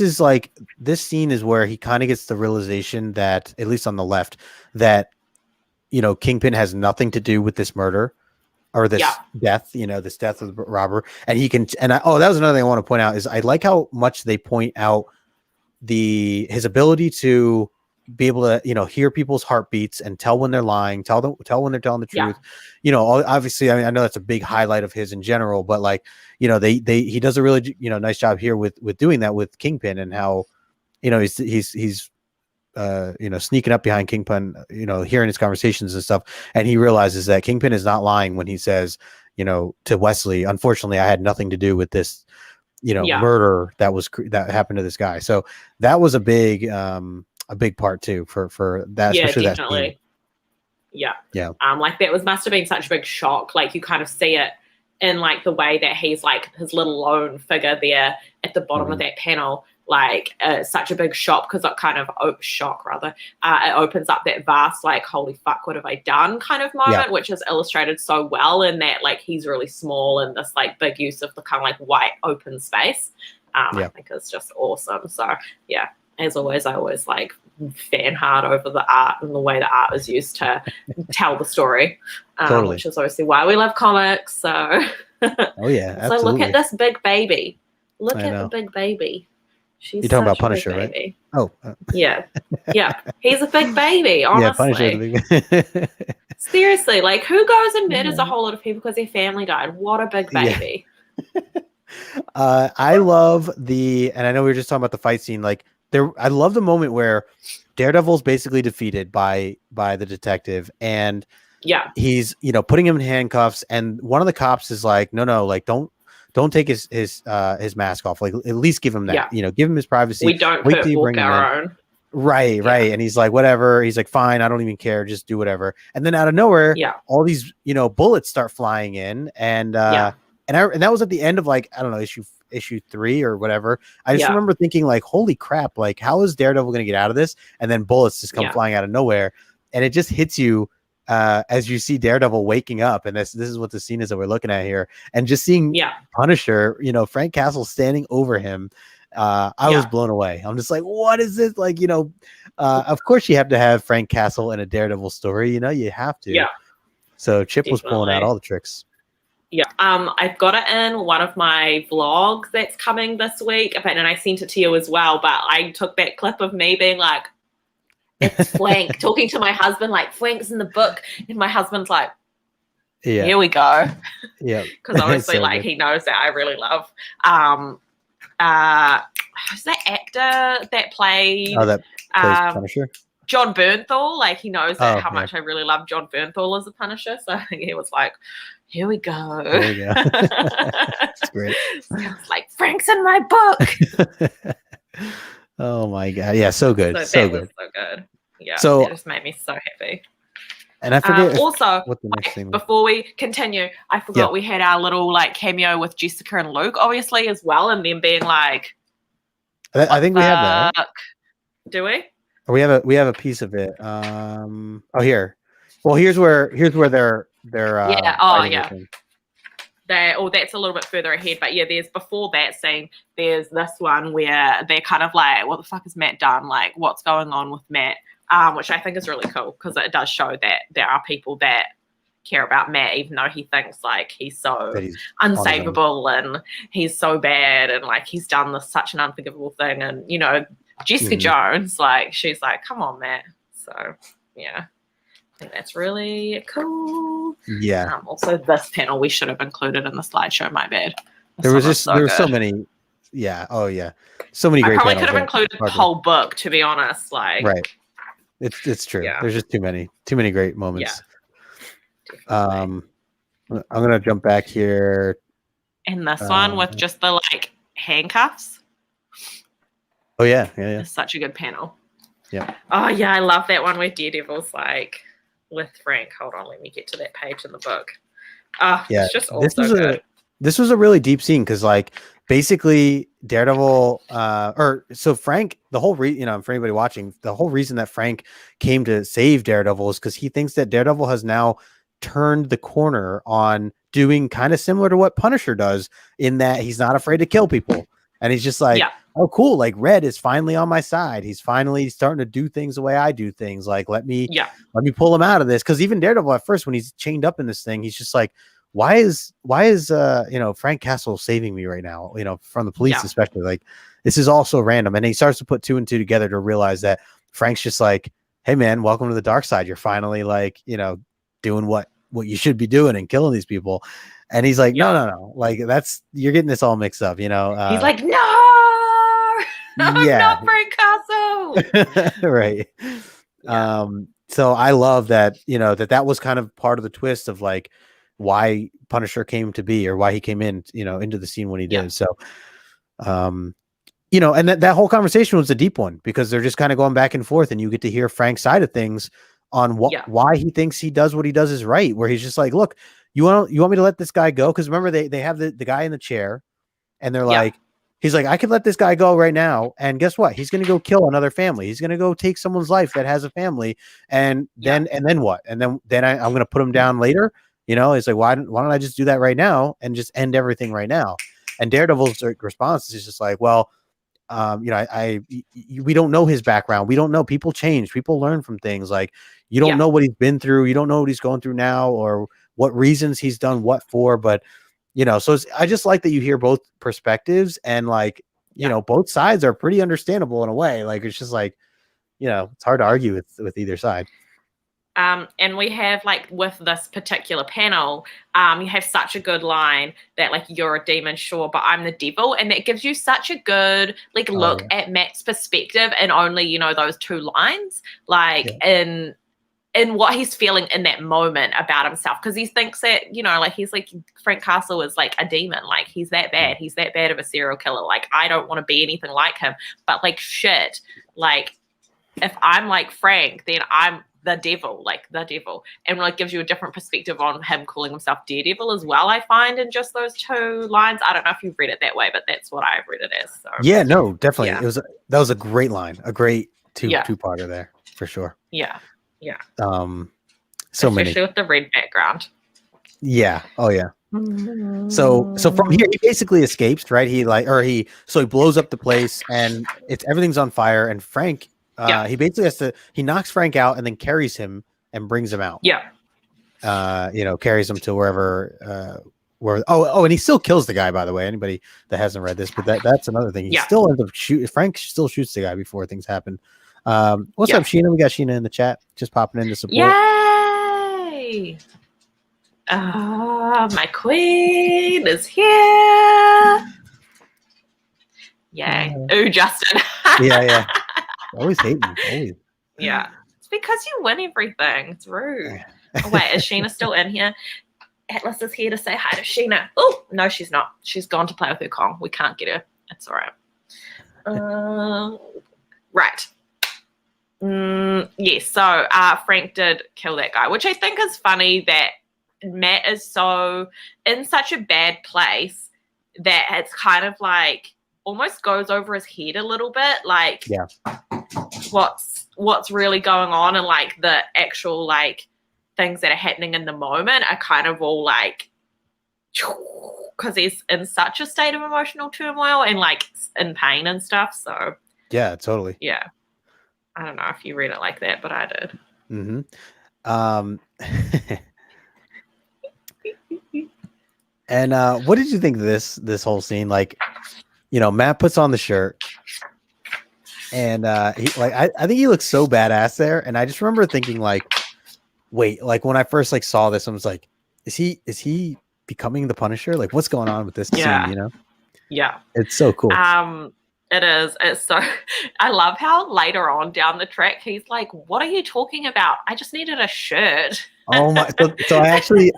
[SPEAKER 2] scene is where he kind of gets the realization that, at least on the left, that Kingpin has nothing to do with this murder or this death, this death of the robber. And he can, that was another thing I want to point out is I like how much they point out his ability to be able to, hear people's heartbeats and tell when they're lying, tell when they're telling the truth. Obviously, I mean, I know that's a big highlight of his in general, but he does a really, nice job here with doing that with Kingpin and how, he's sneaking up behind Kingpin, hearing his conversations and stuff. And he realizes that Kingpin is not lying when he says, to Wesley, unfortunately, I had nothing to do with this, murder that happened to this guy. So that was a big part too for that. Especially
[SPEAKER 1] definitely. Like that must have been such a big shock. Like you kind of see it in like the way that he's like his little lone figure there at the bottom of that panel. Like such a big shock because it kind of it opens up that vast like holy fuck what have I done kind of moment, which is illustrated so well in that like he's really small and this like big use of the kind of like white open space. I think it's just awesome. So yeah, as always, I always like fan hard over the art and the way the art is used to tell the story, which is obviously why we love comics. So
[SPEAKER 2] absolutely.
[SPEAKER 1] So look at this big baby. Look at the big baby. You're
[SPEAKER 2] talking about Punisher, right? Oh,
[SPEAKER 1] yeah. He's a big baby, honestly.
[SPEAKER 2] Punisher.
[SPEAKER 1] Seriously, like who goes and murders a whole lot of people because their family died? What a big baby.
[SPEAKER 2] I love and I know we were just talking about the fight scene. Like I love the moment where Daredevil's basically defeated by the detective, and he's putting him in handcuffs, and one of the cops is like, no, like don't take his mask off. Like at least give him that. Give him his privacy.
[SPEAKER 1] We don't put book our own.
[SPEAKER 2] Right. And he's like, whatever. He's like, fine, I don't even care. Just do whatever. And then out of nowhere, all these bullets start flying in, and that was at the end of like I don't know issue 3 or whatever. I just remember thinking like, holy crap! Like how is Daredevil going to get out of this? And then bullets just come flying out of nowhere, and it just hits you. As you see Daredevil waking up, and this is what the scene is that we're looking at here, and just seeing Punisher, Frank Castle standing over him, I was blown away. I'm just like, what is this? Like, of course you have to have Frank Castle in a Daredevil story, you have to. Yeah. So Chip was pulling out all the tricks.
[SPEAKER 1] Yeah. I've got it in one of my vlogs that's coming this week, and I sent it to you as well, but I took that clip of me being like, it's Flank talking to my husband like Flank's in the book, and my husband's like, here we go.
[SPEAKER 2] Yeah.
[SPEAKER 1] Because obviously so like good. He knows that I really love who's that actor that played
[SPEAKER 2] Punisher?
[SPEAKER 1] John Bernthal. Like he knows that how much I really love John Bernthal as a Punisher. So he was like, here we go.
[SPEAKER 2] There you go. That's great.
[SPEAKER 1] So it's like Frank's in my book.
[SPEAKER 2] Oh my god. Yeah, so good. So good.
[SPEAKER 1] So good. Yeah.
[SPEAKER 2] So
[SPEAKER 1] that just made me so happy.
[SPEAKER 2] And I forget
[SPEAKER 1] also what the next thing before we continue, I forgot we had our little like cameo with Jessica and Luke, obviously, as well, and them being like
[SPEAKER 2] I think we have that. Right?
[SPEAKER 1] Do we?
[SPEAKER 2] We have a piece of it. Here. Well, here's where they're
[SPEAKER 1] that's a little bit further ahead, but there's before that scene, there's this one where they're kind of like, what the fuck has Matt done? Like, what's going on with Matt? Which I think is really cool because it does show that there are people that care about Matt, even though he thinks like he's so unsavable and he's so bad and like he's done such an unforgivable thing. And Jessica Jones, like she's like, come on, Matt. So I think that's really cool.
[SPEAKER 2] Yeah.
[SPEAKER 1] Also, this panel we should have included in the slideshow. My bad.
[SPEAKER 2] There was so many. Yeah. Oh yeah. So many great.
[SPEAKER 1] I probably could have included the whole book, to be honest. Like,
[SPEAKER 2] right. It's true. Yeah. There's just too many great moments.
[SPEAKER 1] Yeah.
[SPEAKER 2] I'm gonna jump back here.
[SPEAKER 1] In this one with just the like handcuffs.
[SPEAKER 2] Oh yeah.
[SPEAKER 1] It's such a good panel.
[SPEAKER 2] Yeah.
[SPEAKER 1] Oh yeah, I love that one where Daredevil's like with Frank. Hold on, let me get to that page in the book. Oh, yeah, it's just also good.
[SPEAKER 2] This was a really deep scene because, like, basically Daredevil, so Frank, the whole for anybody watching, the whole reason that Frank came to save Daredevil is because he thinks that Daredevil has now turned the corner on doing kind of similar to what Punisher does, in that he's not afraid to kill people, and he's just like, oh, cool, like Red is finally on my side. He's finally starting to do things the way I do things. Like, let me pull him out of this. Because even Daredevil at first, when he's chained up in this thing, he's just like, why is Frank Castle saving me right now? From the police, especially. Like, this is all so random. And he starts to put 2 and 2 together to realize that Frank's just like, hey man, welcome to the dark side. You're finally like, doing what you should be doing and killing these people. And he's like, no, like you're getting this all mixed up. He's
[SPEAKER 1] like, no, I'm not Frank Castle.
[SPEAKER 2] Right. Yeah. So I love that, that was kind of part of the twist of like why Punisher came to be, or why he came in, into the scene when he did. So, and that whole conversation was a deep one, because they're just kind of going back and forth, and you get to hear Frank's side of things on why he thinks he does what he does is right, where he's just like, look, you want me to let this guy go? Because remember, they have the guy in the chair, and they're like, he's like, I could let this guy go right now, and guess what? He's going to go kill another family. He's going to go take someone's life that has a family, and then what? And then I'm going to put him down later. It's like, why don't I just do that right now and just end everything right now? And Daredevil's response is just like, well, we don't know his background. We don't know. People change. People learn from things. Like, you don't know what he's been through. You don't know what he's going through now, or what reasons he's done what for. But, so I just like that you hear both perspectives, and like, both sides are pretty understandable in a way. Like, it's just like, it's hard to argue with either side.
[SPEAKER 1] And we have, like, with this particular panel, you have such a good line that, like, you're a demon, sure, but I'm the devil. And that gives you such a good, like, look at Matt's perspective in only, those 2 lines, like, in what he's feeling in that moment about himself. Because he thinks that, like, he's like, Frank Castle is like a demon. Like, he's that bad. He's that bad of a serial killer. Like, I don't want to be anything like him. But, like, shit, like, if I'm like Frank, then I'm the devil, like the devil. And like gives you a different perspective on him calling himself Daredevil as well, I find, in just those 2 lines. I don't know if you've read it that way, but that's what I've read it as. So
[SPEAKER 2] yeah, no, definitely. That was a great line, a great two-parter there for sure.
[SPEAKER 1] So
[SPEAKER 2] especially
[SPEAKER 1] many, with the red background.
[SPEAKER 2] So from here he basically escapes, right? He blows up the place, and everything's on fire, and Frank he basically he knocks Frank out and then carries him and brings him out. Carries him to wherever and he still kills the guy, by the way. Anybody that hasn't read this, but that's another thing. He still ends up Frank still shoots the guy before things happen. What's up, Sheena? We got Sheena in the chat, just popping in to support.
[SPEAKER 1] Yay! My queen is here. Yay. Ooh, Justin.
[SPEAKER 2] Yeah. Always hating. Always.
[SPEAKER 1] Yeah. It's because you win everything. It's rude. Oh, wait, is Sheena still in here? Atlas is here to say hi to Sheena. Oh, no, she's not. She's gone to play with her Kong. We can't get her. It's all right. Right. Yes, so Frank did kill that guy, which I think is funny that Matt is so in such a bad place that it's kind of like almost goes over his head a little bit, like what's really going on, and like the actual like things that are happening in the moment are kind of all like, because he's in such a state of emotional turmoil and like in pain and stuff. So
[SPEAKER 2] yeah, totally.
[SPEAKER 1] Yeah, I don't know if you read it like that, but I did.
[SPEAKER 2] And what did you think of this whole scene? Like, Matt puts on the shirt, and I think he looks so badass there. And I just remember thinking, like, wait, like when I first like saw this, I was like, is he becoming the Punisher? Like, what's going on with this scene?
[SPEAKER 1] Yeah,
[SPEAKER 2] it's so cool.
[SPEAKER 1] It is. It's so. I love how later on down the track he's like, "What are you talking about? I just needed a shirt."
[SPEAKER 2] Oh my! So I actually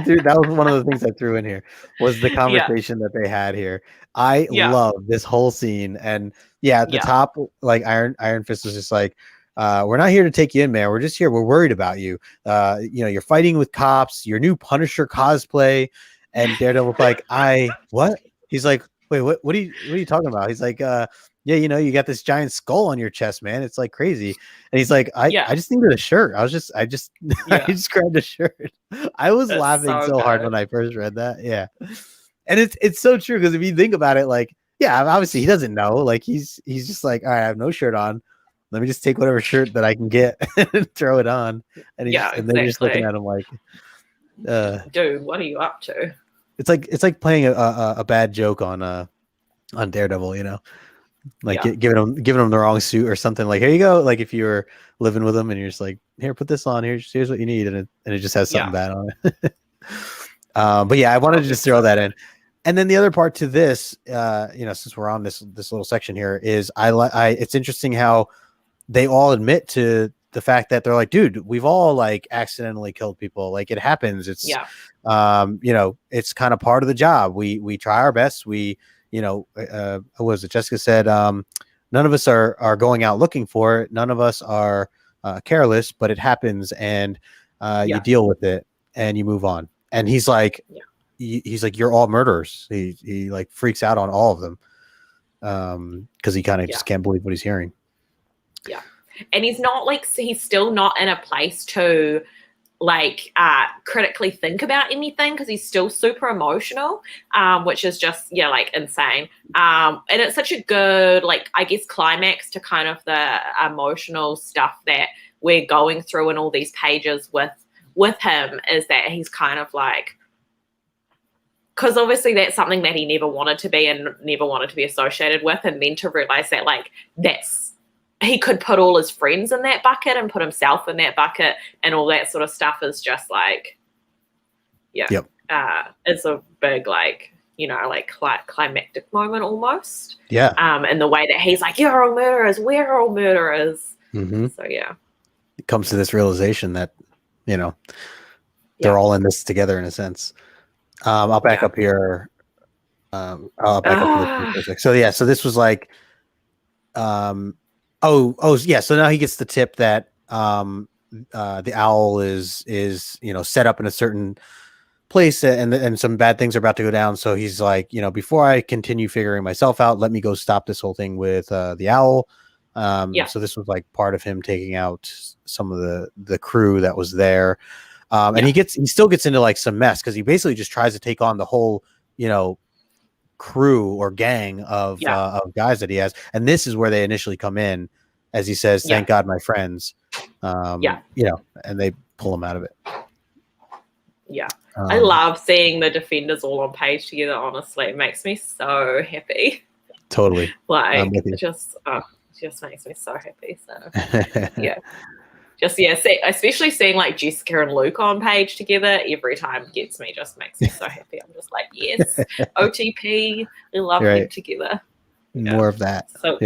[SPEAKER 2] threw, that was one of the things I threw in here, was the conversation that they had here. I love this whole scene, and at the top, like Iron Fist was just like, "We're not here to take you in, man. We're just here. We're worried about you. You're fighting with cops. Your new Punisher cosplay." And Daredevil's like, what? He's like, wait, what are you talking about? He's like, you got this giant skull on your chest, man. It's like crazy. And he's like, I just needed a shirt. I just grabbed a shirt. I was laughing so hard when I first read that. Yeah. And it's so true, because if you think about it, like, obviously he doesn't know. Like he's just like, all right, I have no shirt on. Let me just take whatever shirt that I can get and throw it on. And and they're just looking at him like,
[SPEAKER 1] dude, what are you up to?
[SPEAKER 2] It's like playing a bad joke on Daredevil, like giving him the wrong suit or something. Like, here you go. Like if you were living with him and you're just like, here, put this on. Here's what you need, and it just has something bad on it. But I wanted to just throw that in. And then the other part to this, since we're on this little section here, is it's interesting how they all admit to the fact that they're like, dude, we've all like accidentally killed people. Like it happens. It's it's kind of part of the job. We try our best. We, what was it? Jessica said, none of us are going out looking for it. None of us are careless, but it happens, and you deal with it and you move on. And he's like, he's like, you're all murderers. He like freaks out on all of them. Because he kind of just can't believe what he's hearing.
[SPEAKER 1] Yeah. And he's still not in a place to like critically think about anything, because he's still super emotional, which is just like insane. And it's such a good, like, I guess, climax to kind of the emotional stuff that we're going through in all these pages with him, is that he's kind of like, because obviously that's something that he never wanted to be and never wanted to be associated with, and then to realize that like he could put all his friends in that bucket and put himself in that bucket, and all that sort of stuff is just like, it's a big, like, like climactic moment almost. Yeah. In the way that he's like, you're all murderers, we're all murderers. Mm-hmm. So
[SPEAKER 2] it comes to this realization that, they're all in this together in a sense. I'll back up here. I'll back up to this. So this was like, so now he gets the tip that the owl is set up in a certain place, and some bad things are about to go down. So he's like, before I continue figuring myself out, let me go stop this whole thing with the owl. So this was like part of him taking out some of the crew that was there. And he still gets into like some mess, because he basically just tries to take on the whole, crew or gang of guys that he has. And this is where they initially come in, as he says, thank God, my friends, and they pull him out of it.
[SPEAKER 1] Yeah. I love seeing the Defenders all on page together. Honestly, it makes me so happy.
[SPEAKER 2] Totally.
[SPEAKER 1] Like, it just makes me so happy. So especially seeing like Jessica and Luke on page together every time makes me so happy. I'm just like, yes, OTP, I love them together.
[SPEAKER 2] More of that. So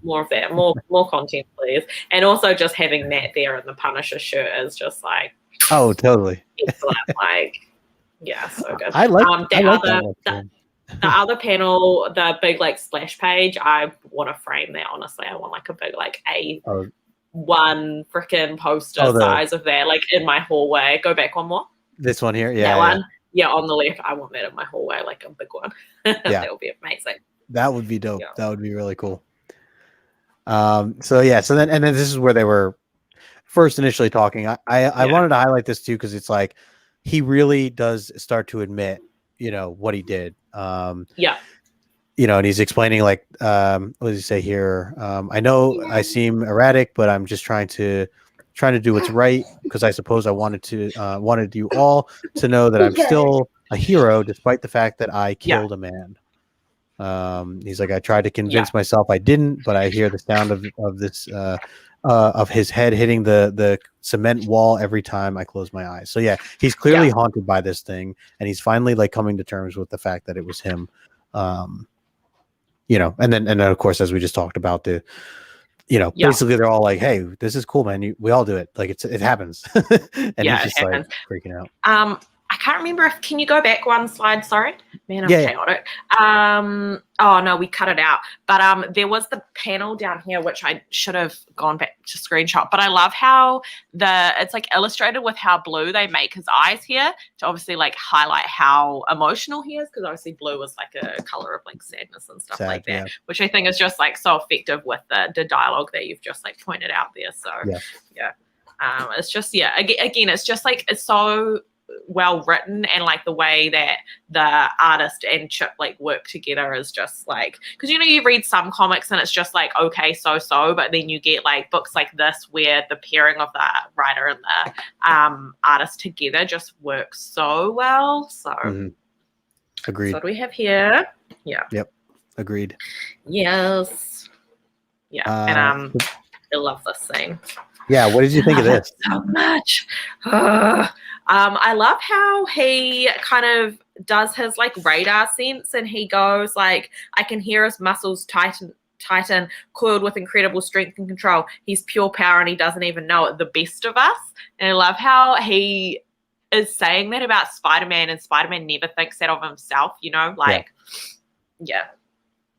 [SPEAKER 1] more of that. More content, please. And also just having Matt there in the Punisher shirt is just like,
[SPEAKER 2] oh, totally.
[SPEAKER 1] Excellent. Like, so good.
[SPEAKER 2] I like the
[SPEAKER 1] other panel, the big like splash page. I want to frame that. Honestly, I want like a big like one freaking poster size of that, like in my hallway. Go back one more.
[SPEAKER 2] This one here,
[SPEAKER 1] that one. Yeah, on the left. I want that in my hallway, like a big one. That would be amazing.
[SPEAKER 2] That would be dope. That would be really cool. So then this is where they were first initially talking. I wanted to highlight this too, because it's like he really does start to admit, what he did. And he's explaining like, what does he say here? I know I seem erratic, but I'm just trying to do what's right, because I suppose I wanted you all to know that I'm still a hero, despite the fact that I killed a man. He's like, I tried to convince myself I didn't, but I hear the sound of this of his head hitting the cement wall every time I close my eyes. So he's clearly haunted by this thing, and he's finally like coming to terms with the fact that it was him. and then of course, as we just talked about, basically they're all like, hey, this is cool, man. We all do it. Like it happens. And he's just like freaking out.
[SPEAKER 1] I can't remember can you go back one slide? Sorry, man, I'm chaotic. Oh no, we cut it out. But there was the panel down here, which I should have gone back to screenshot. But I love how it's like illustrated with how blue they make his eyes here to obviously like highlight how emotional he is, because obviously blue is like a color of like sadness and stuff like that, which I think is just like so effective with the dialogue that you've just like pointed out there. So it's just again, it's just like it's so well written, and like the way that the artist and Chip like work together is just like, because you read some comics and it's just like okay, so but then you get like books like this where the pairing of the writer and the artist together just works so well. So
[SPEAKER 2] agreed.
[SPEAKER 1] So what do we have here?
[SPEAKER 2] Agreed.
[SPEAKER 1] Yes. And I love this thing.
[SPEAKER 2] What did you think of this?
[SPEAKER 1] So much. I love how he kind of does his like radar sense, and he goes like, I can hear his muscles tighten, coiled with incredible strength and control. He's pure power and he doesn't even know it, the best of us. And I love how he is saying that about Spider-Man, and Spider-Man never thinks that of himself,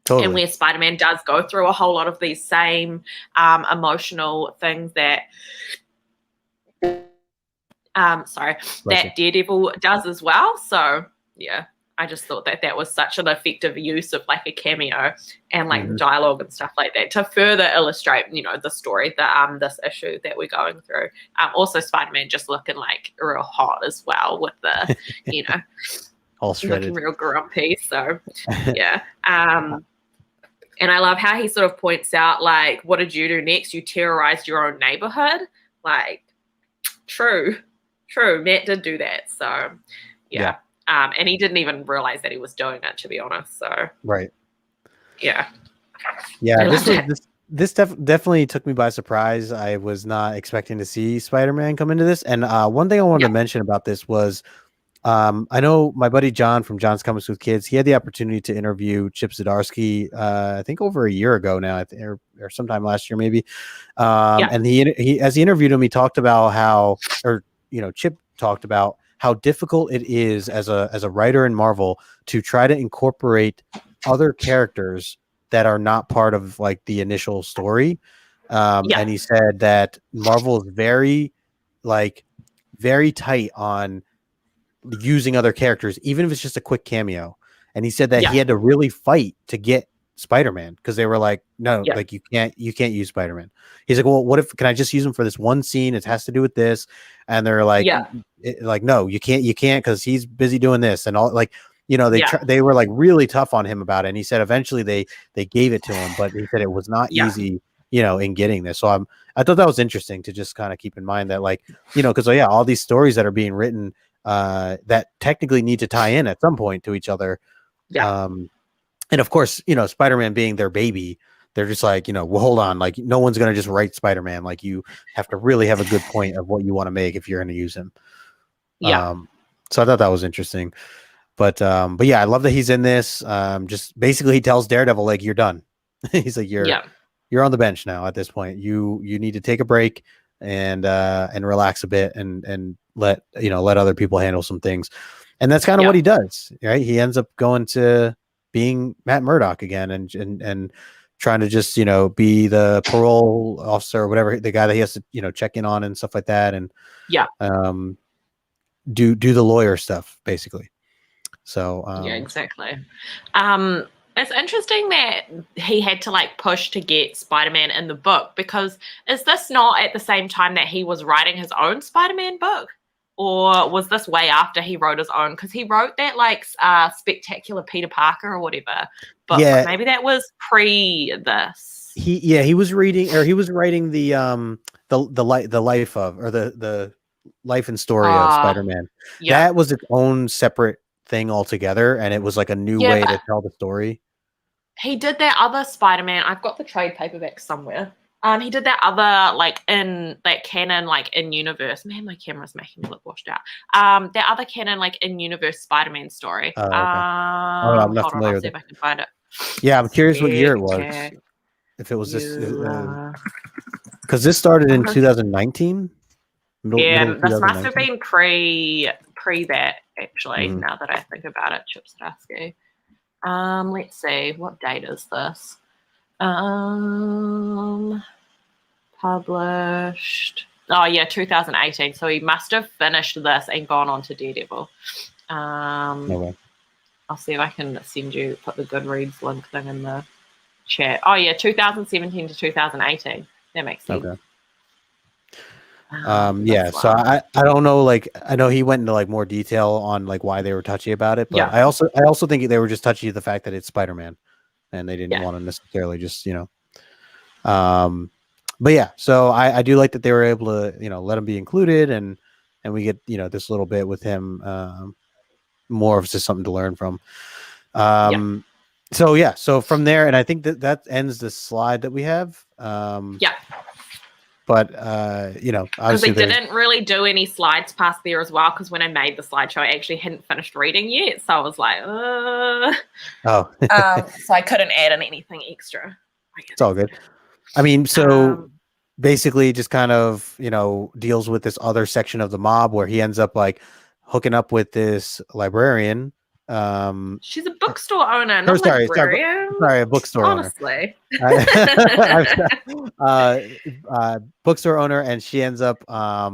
[SPEAKER 1] Totally. And where Spider-Man does go through a whole lot of these same emotional things that that Daredevil does as well. So I just thought that was such an effective use of like a cameo and like dialogue and stuff like that to further illustrate, the story that this issue that we're going through. Also Spider-Man just looking like real hot as well with the,
[SPEAKER 2] all shredded,
[SPEAKER 1] looking real grumpy. So and I love how he sort of points out, like, what did you do next? You terrorized your own neighborhood. Like, true. Matt did do that. So, and he didn't even realize that he was doing it, to be honest. So,
[SPEAKER 2] right.
[SPEAKER 1] Yeah.
[SPEAKER 2] This definitely took me by surprise. I was not expecting to see Spider-Man come into this. And one thing I wanted to mention about this was, I know my buddy John from John's Comics with Kids, he had the opportunity to interview Chip Zdarsky, I think over a year ago now, or sometime last year maybe. And he as he interviewed him, he talked about how, Chip talked about how difficult it is as a writer in Marvel to try to incorporate other characters that are not part of like the initial story. And he said that Marvel is very tight on using other characters, even if it's just a quick cameo. And he said that he had to really fight to get Spider-Man because they were like, no, like you can't use Spider-Man. He's like, well, what if, can I just use him for this one scene? It has to do with this. And they're like, no, you can't because he's busy doing this and all, like, they were like really tough on him about it. And he said eventually they gave it to him, but he said it was not easy, in getting this. So I thought that was interesting to just kind of keep in mind that, like, because all these stories that are being written that technically need to tie in at some point to each other. And of course, Spider-Man being their baby, they're just like, well, hold on, like no one's going to just write Spider-Man. Like you have to really have a good point of what you want to make if you're going to use him. So I thought that was interesting, but I love that he's in this. Just basically he tells Daredevil, like, you're done. He's like, you're on the bench now at this point. You need to take a break and relax a bit and let other people handle some things. And that's kind of what he does, right? He ends up going to being Matt Murdock again and trying to just, be the parole officer or whatever, the guy that he has to, check in on and stuff like that. And do the lawyer stuff basically. So,
[SPEAKER 1] exactly. It's interesting that he had to like push to get Spider-Man in the book, because is this not at the same time that he was writing his own Spider-Man book? Or was this way after he wrote his own? Because he wrote that like Spectacular Peter Parker or whatever. But maybe that was pre this.
[SPEAKER 2] He was reading, or he was writing the life of, or the life and story of Spider-Man. That was its own separate thing altogether, and it was like a new way to tell the story.
[SPEAKER 1] He did that other Spider-Man. I've got the trade paperback somewhere. He did that other, like, in that canon, like, in universe. Man, my camera's making me look washed out. That other canon, like, in universe Spider-Man story.
[SPEAKER 2] I'm not familiar with
[SPEAKER 1] it. If I can find it.
[SPEAKER 2] Yeah, I'm curious what year it was. If it was this, because this started in 2019.
[SPEAKER 1] Yeah, this must have been pre that, actually, now that I think about it, Chip Zdarsky. Let's see, what date is this? Published. Oh yeah, 2018. So he must have finished this and gone on to Daredevil. I'll see if I can put the Goodreads link thing in the chat. Oh yeah, 2017 to 2018. That makes sense.
[SPEAKER 2] Okay. Yeah, so I don't know, like, I know he went into like more detail on like why they were touchy about it, but I also think they were just touchy the fact that it's Spider-Man and they didn't want to necessarily just, but yeah, so I do like that they were able to, let him be included, and we get, this little bit with him, more of just something to learn from. So yeah, so from there, and I think that ends the slide that we have. But
[SPEAKER 1] because they didn't really do any slides past there as well. Because when I made the slideshow, I actually hadn't finished reading yet, so I was like, so I couldn't add in anything extra.
[SPEAKER 2] It's all good. I mean, so basically, just kind of deals with this other section of the mob where he ends up like hooking up with this librarian.
[SPEAKER 1] She's a bookstore owner, not librarian.
[SPEAKER 2] Sorry, a bookstore
[SPEAKER 1] honestly.
[SPEAKER 2] Bookstore owner, and she ends up yeah,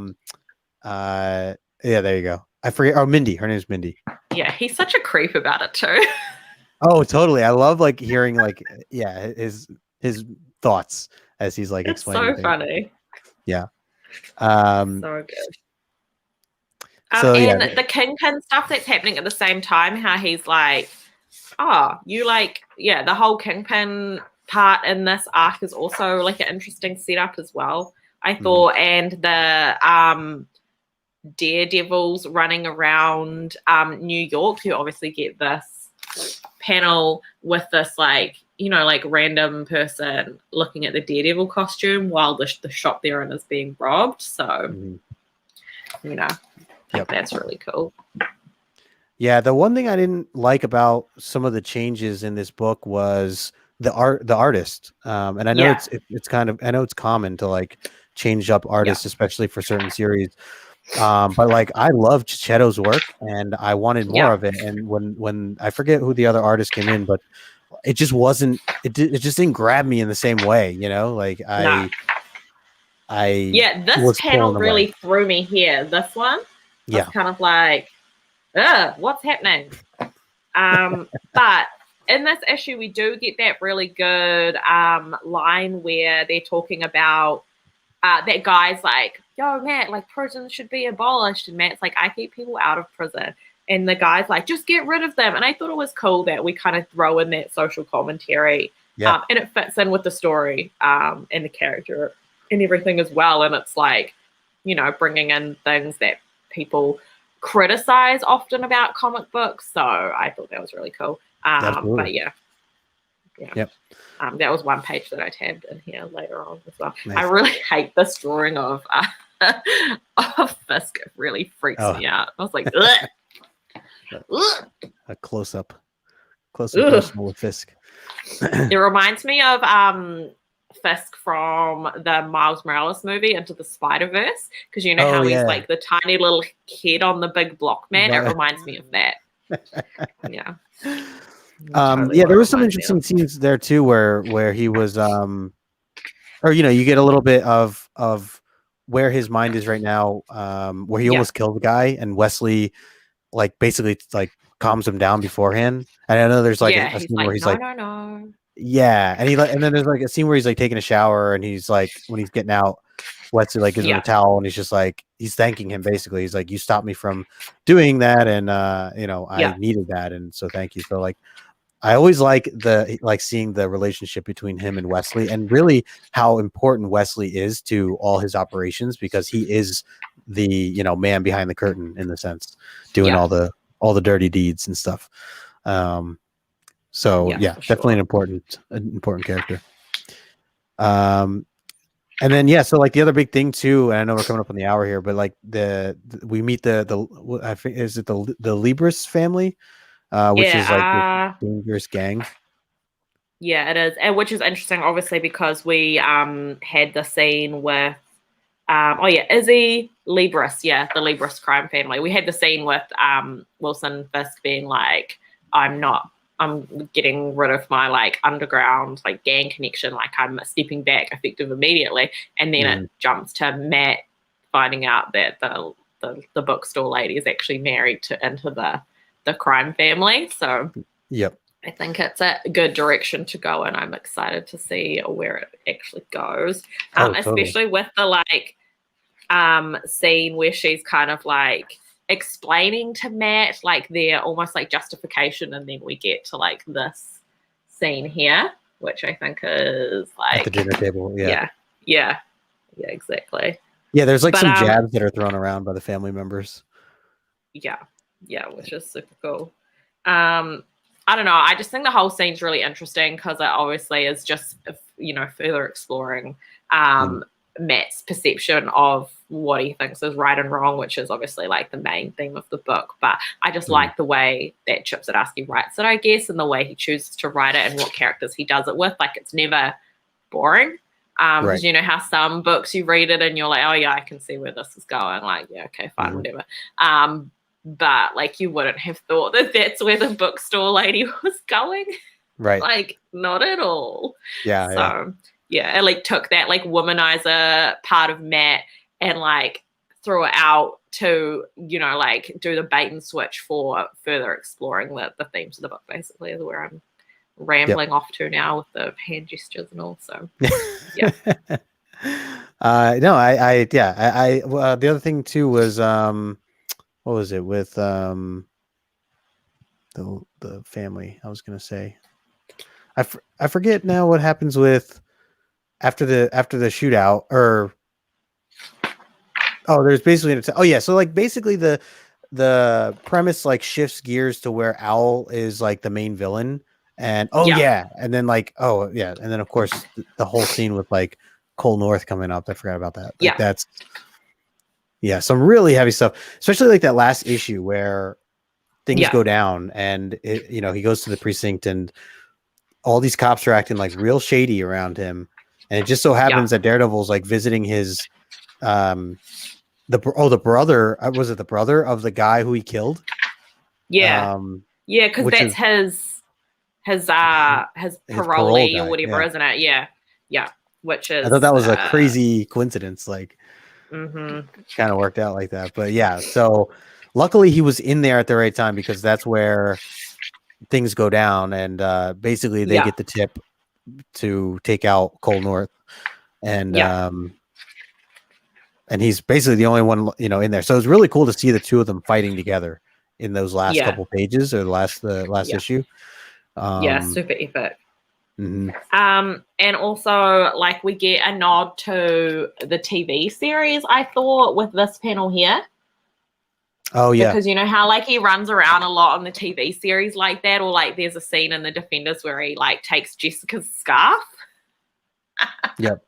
[SPEAKER 2] there you go. I forget. Oh, Mindy. Her name's Mindy.
[SPEAKER 1] Yeah, he's such a creep about it too.
[SPEAKER 2] Oh, totally. I love like hearing like his thoughts as he's like explaining.
[SPEAKER 1] It's so funny.
[SPEAKER 2] Yeah.
[SPEAKER 1] So good. And the Kingpin stuff that's happening at the same time, how he's like, the whole Kingpin part in this arc is also like an interesting setup as well, I thought. And the Daredevils running around New York, you obviously get this panel with this like random person looking at the Daredevil costume while the shop they're in is being robbed. So, that's really cool.
[SPEAKER 2] Yeah, the one thing I didn't like about some of the changes in this book was the artist. And I know it's kind of, I know it's common to like change up artists, especially for certain series. But like I loved Cheto's work and I wanted more of it. And when I forget who the other artist came in, but it just wasn't. It just didn't grab me in the same way. Like this
[SPEAKER 1] panel really threw me here. This one. It's kind of like, what's happening? But in this issue, we do get that really good line where they're talking about that guy's like, yo, Matt, like prison should be abolished. And Matt's like, I keep people out of prison. And the guy's like, just get rid of them. And I thought it was cool that we kind of throw in that social commentary. And it fits in with the story and the character and everything as well. And it's like, bringing in things that people criticize often about comic books, so I thought that was really cool. But that was one page that I tabbed in here later on as well. Nice. I really hate this drawing of Fisk. It really freaks me out. I was like,
[SPEAKER 2] a close-up personal with Fisk.
[SPEAKER 1] It reminds me of Fisk from the Miles Morales movie Into the Spider-Verse, because how he's like the tiny little kid on the big block man. It reminds me of that.
[SPEAKER 2] There was some interesting scenes there too where he was you get a little bit of where his mind is right now, where he almost killed the guy and Wesley like basically like calms him down beforehand. And I know there's like a scene where he's no. Yeah, and then there's like a scene where he's like taking a shower, and he's like, when he's getting out, Wesley like gives him a towel, and he's just like, he's thanking him basically. He's like, you stopped me from doing that, and I needed that, and so thank you. So like, I always like seeing the relationship between him and Wesley, and really how important Wesley is to all his operations, because he is the man behind the curtain in the sense, doing all the dirty deeds and stuff. So definitely an important character. And then so like the other big thing too, and I know we're coming up on the hour here, but like we meet I think, is it the Libris family, which is like this dangerous gang.
[SPEAKER 1] Yeah, it is, and which is interesting, obviously, because we had the scene with Izzy Libris, the Libris crime family. We had the scene with Wilson Fisk being like, I'm getting rid of my like underground like gang connection, like I'm stepping back effective immediately, and then it jumps to Matt finding out that the bookstore lady is actually married into the crime family. So
[SPEAKER 2] yep.
[SPEAKER 1] I think it's a good direction to go, and I'm excited to see where it actually goes. Especially with the like scene where she's kind of like explaining to Matt like their almost like justification, and then we get to like this scene here, which I think is like
[SPEAKER 2] at the dinner table.
[SPEAKER 1] Yeah, exactly.
[SPEAKER 2] Yeah, there's like some jabs that are thrown around by the family members.
[SPEAKER 1] Yeah, which is super cool. I don't know. I just think the whole scene's really interesting because it obviously is just, further exploring Matt's perception of what he thinks is right and wrong, which is obviously like the main theme of the book. But I just like the way that Chip Zdarsky writes it, I guess, and the way he chooses to write it and what characters he does it with. Like, it's never boring. Because you know how some books you read it and you're like, oh yeah, I can see where this is going. Like, yeah, okay, fine, whatever. But like you wouldn't have thought that that's where the bookstore lady was going.
[SPEAKER 2] Right.
[SPEAKER 1] Like, not at all.
[SPEAKER 2] Yeah.
[SPEAKER 1] So it like took that like womanizer part of Matt and like threw it out to, like do the bait and switch for further exploring the themes of the book, basically, is where I'm rambling off to now with the hand gestures and all. So yeah.
[SPEAKER 2] The other thing too was what was it with the family? I was gonna say, I forget now what happens with after the shootout, or there's basically so like basically the premise like shifts gears to where Owl is like the main villain, and and then like and then of course the whole scene with like Cole North coming up. I forgot about that. Like, that's some really heavy stuff, especially like that last issue where things go down and he goes to the precinct and all these cops are acting like real shady around him. And it just so happens that Daredevil's like visiting his, the brother, was it the brother of the guy who he killed?
[SPEAKER 1] Yeah. Cause that's his parolee or whatever, isn't it? Yeah. Which is,
[SPEAKER 2] I thought that was a crazy coincidence. Like, kind of worked out like that, but so luckily he was in there at the right time, because that's where things go down, and basically they get the tip to take out Cole North, and he's basically the only one in there. So it's really cool to see the two of them fighting together in those last couple pages, or the last issue.
[SPEAKER 1] Super epic. And also, like, we get a nod to the TV series, I thought, with this panel here.
[SPEAKER 2] Oh yeah,
[SPEAKER 1] because you know how like he runs around a lot on the TV series like that, or like there's a scene in The Defenders where he like takes Jessica's scarf.
[SPEAKER 2] Yep.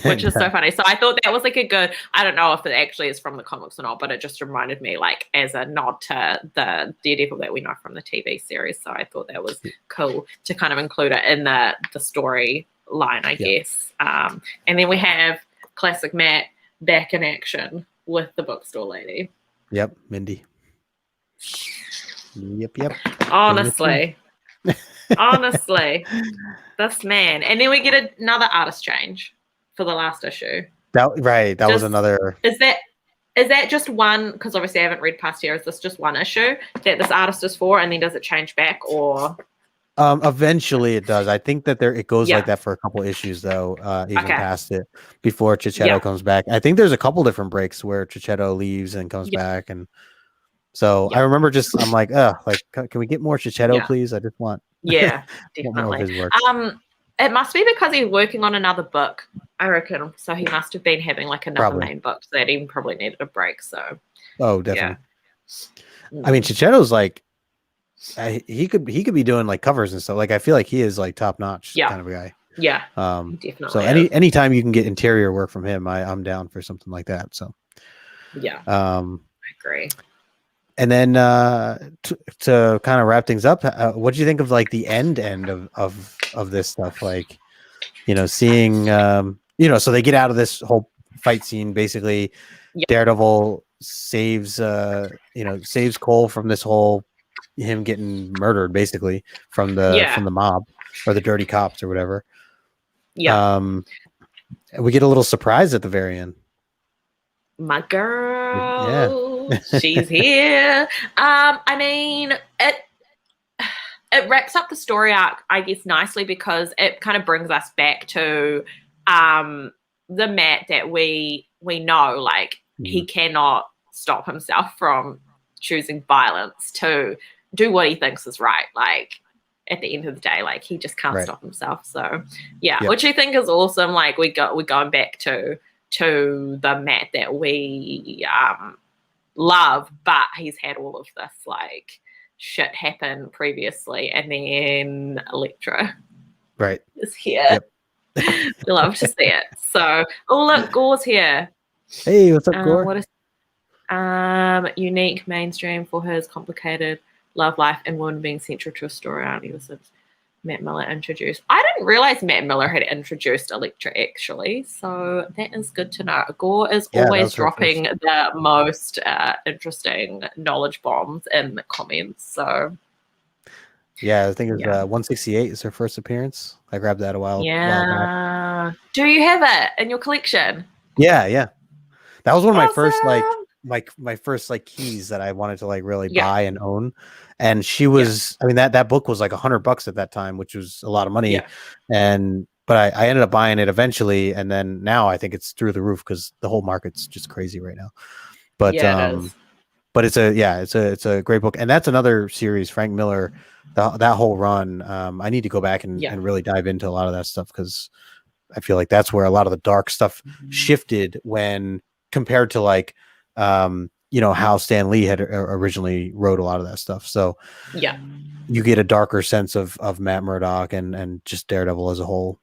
[SPEAKER 1] Which is so funny. So I thought that was like a good, I don't know if it actually is from the comics or not, but it just reminded me like as a nod to the Daredevil that we know from the TV series. So I thought that was cool to kind of include it in the story line, I guess. And then we have classic Matt back in action with the bookstore lady.
[SPEAKER 2] Yep, Mindy. Yep.
[SPEAKER 1] Honestly, this man. And then we get another artist change for the last issue. That
[SPEAKER 2] was another.
[SPEAKER 1] Is that just one? Because obviously I haven't read past here. Is this just one issue that this artist is for, and then does it change back, or?
[SPEAKER 2] Eventually it does. I think that it goes like that for a couple issues though, even past it, before Chichetto comes back. I think there's a couple different breaks where Chichetto leaves and comes back, and so I remember I'm like, can we get more Chichetto, please? I just want
[SPEAKER 1] definitely
[SPEAKER 2] more of his work.
[SPEAKER 1] It must be because he's working on another book, I reckon. So he must have been having like another main book that he probably needed a break. So
[SPEAKER 2] definitely. I mean, Chichetto's like, he could be doing like covers and stuff. Like, I feel like he is like top notch kind of a guy.
[SPEAKER 1] Yeah. Definitely.
[SPEAKER 2] So anytime you can get interior work from him, I'm down for something like that. So
[SPEAKER 1] I agree.
[SPEAKER 2] And then to kind of wrap things up, what do you think of like the end of this stuff? Like, seeing, so they get out of this whole fight scene. Basically, Daredevil saves Cole from this whole him getting murdered, basically from the mob or the dirty cops or whatever. Yeah. We get a little surprise at the very end.
[SPEAKER 1] My girl, she's here. I mean, it wraps up the story arc, I guess, nicely because it kind of brings us back to the Matt that we know, like he cannot stop himself from choosing violence to do what he thinks is right. Like at the end of the day, like he just can't stop himself. So which I think is awesome. Like we're going back to the Matt that we love, but he's had all of this like shit happen previously, and then Elektra is here. We love to see it. So look, Gore's here.
[SPEAKER 2] Hey, what's up, Gore?
[SPEAKER 1] What is unique, mainstream for his complicated love life and woman being central to a story ever since Matt Miller introduced. I didn't realize Matt Miller had introduced Elektra actually, so that is good to know. Gore is always dropping the most interesting knowledge bombs in the comments. So
[SPEAKER 2] I think it's 168 is her first appearance. I grabbed that a while back.
[SPEAKER 1] Do you have it in your collection?
[SPEAKER 2] Yeah. That was one of my first my first like keys that I wanted to like really buy and own. And she was, I mean, that book was like $100 at that time, which was a lot of money. But I ended up buying it eventually. And then now I think it's through the roof because the whole market's just crazy right now. But but it's a great book. And that's another series, Frank Miller, that whole run. I need to go back and really dive into a lot of that stuff because I feel like that's where a lot of the dark stuff shifted when compared to like how Stan Lee had originally wrote a lot of that stuff. So you get a darker sense of Matt Murdock and just Daredevil as a whole.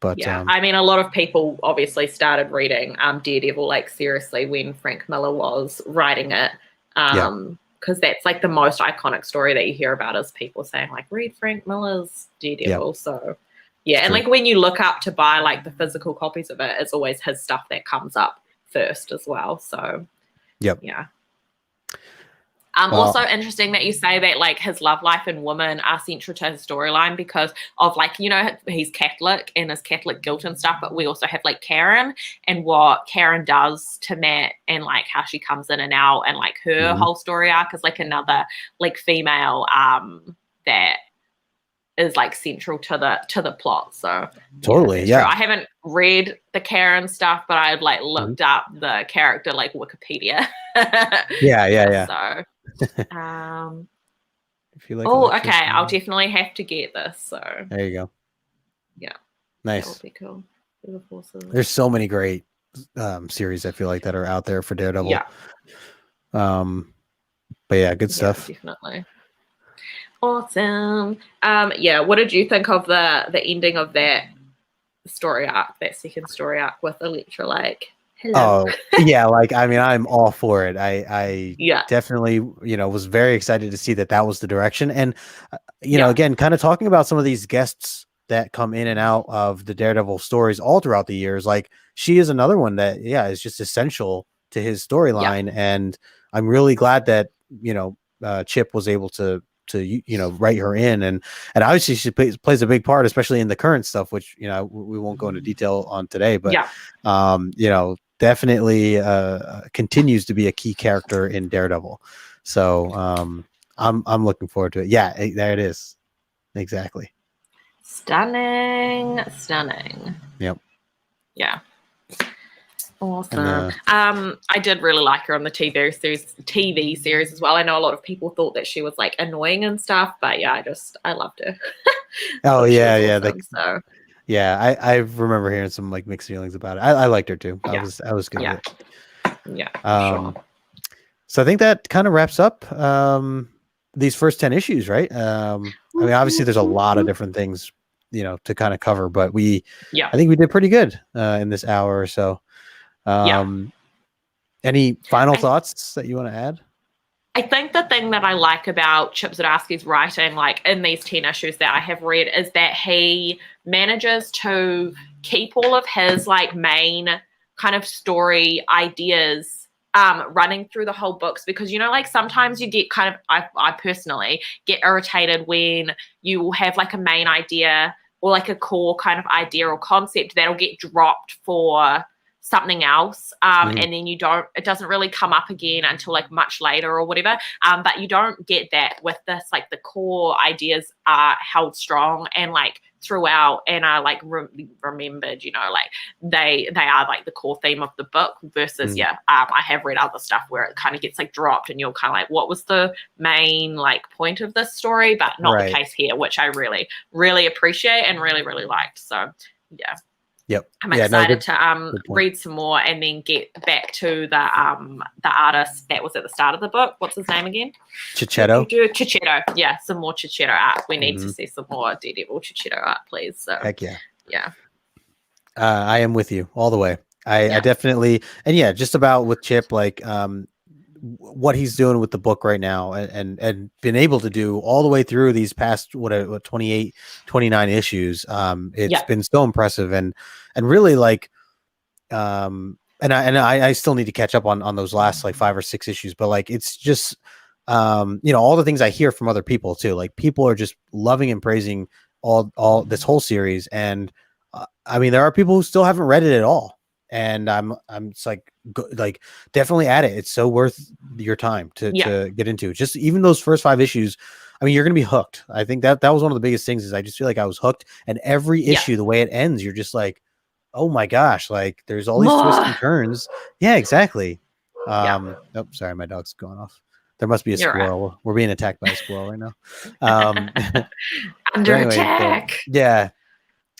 [SPEAKER 2] But
[SPEAKER 1] I mean, a lot of people obviously started reading Daredevil like seriously when Frank Miller was writing it, because that's like the most iconic story that you hear about is people saying like read Frank Miller's Daredevil. So and like when you look up to buy like the physical copies of it, it's always his stuff that comes up first as well. So also interesting that you say that like his love life and women are central to his storyline because of like, he's Catholic and his Catholic guilt and stuff, but we also have like Karen and what Karen does to Matt and like how she comes in and out and like her whole story arc is like another like female that is like central to the plot. So
[SPEAKER 2] totally,
[SPEAKER 1] I haven't read the Karen stuff, but I like looked up the character like Wikipedia.
[SPEAKER 2] So if you like,
[SPEAKER 1] okay, I'll definitely have to get this. So
[SPEAKER 2] there you go. Nice.
[SPEAKER 1] That would be cool.
[SPEAKER 2] There's so many great series I feel like that are out there for Daredevil. But good stuff.
[SPEAKER 1] Definitely. Awesome. What did you think of the ending of that story arc, that second story arc with Elektra? Like, hello.
[SPEAKER 2] Like I mean, I'm all for it. I definitely, was very excited to see that was the direction. And again, kind of talking about some of these guests that come in and out of the Daredevil stories all throughout the years. Like she is another one that is just essential to his storyline. And I'm really glad that Chip was able to write her in, and obviously she plays a big part, especially in the current stuff, which we won't go into detail on today, but definitely continues to be a key character in Daredevil. So I'm looking forward to it. There it is. Exactly.
[SPEAKER 1] Stunning.
[SPEAKER 2] Yep.
[SPEAKER 1] Yeah. Awesome. I did really like her on the TV series as well. I know a lot of people thought that she was like annoying and stuff, but I loved her.
[SPEAKER 2] Awesome, I remember hearing some like mixed feelings about it. I liked her too. I was good with it.
[SPEAKER 1] Sure.
[SPEAKER 2] So I think that kind of wraps up these first 10 issues, right? I mean, obviously there's a lot of different things to kind of cover, but I think we did pretty good in this hour or so. Any final thoughts that you want to add?
[SPEAKER 1] I think thing that I like about Chip Zdarsky's writing, like in these 10 issues that I have read, is that he manages to keep all of his like main kind of story ideas running through the whole books, because, you know, like sometimes you get kind of, I personally get irritated when you have like a main idea or like a core kind of idea or concept that'll get dropped for something else, and then it doesn't really come up again until like much later or whatever, but you don't get that with this. Like the core ideas are held strong and like throughout, and are like remembered, you know, like they are like the core theme of the book versus I have read other stuff where it kind of gets like dropped and you're kind of like, what was the main like point of this story? But not the case here, which I really appreciate and really liked. So yeah.
[SPEAKER 2] Yep.
[SPEAKER 1] I'm excited to read some more and then get back to the artist that was at the start of the book. What's his name again?
[SPEAKER 2] Chichetto.
[SPEAKER 1] Chichetto. Yeah, some more Chichetto art. We need to see some more Daredevil Chichetto art, please. So
[SPEAKER 2] heck yeah.
[SPEAKER 1] Yeah.
[SPEAKER 2] I am with you all the way. I definitely, and yeah, just about with Chip, like what he's doing with the book right now and been able to do all the way through these past what 28 29 issues, it's been so impressive and really like and I still need to catch up on those last like 5 or 6 issues, but like it's just you know, all the things I hear from other people too, like people are just loving and praising all this whole series, and I mean there are people who still haven't read it at all. And I'm just like definitely at it. It's so worth your time to get into. Just even those first 5 issues. I mean, you're going to be hooked. I think that was one of the biggest things, is I just feel like I was hooked. And every issue, the way it ends, you're just like, oh my gosh, like there's all these twists and turns. Yeah, exactly. Oh, sorry, my dog's going off. There must be a squirrel. Right. We're being attacked by a squirrel right now.
[SPEAKER 1] Under attack.
[SPEAKER 2] So, yeah,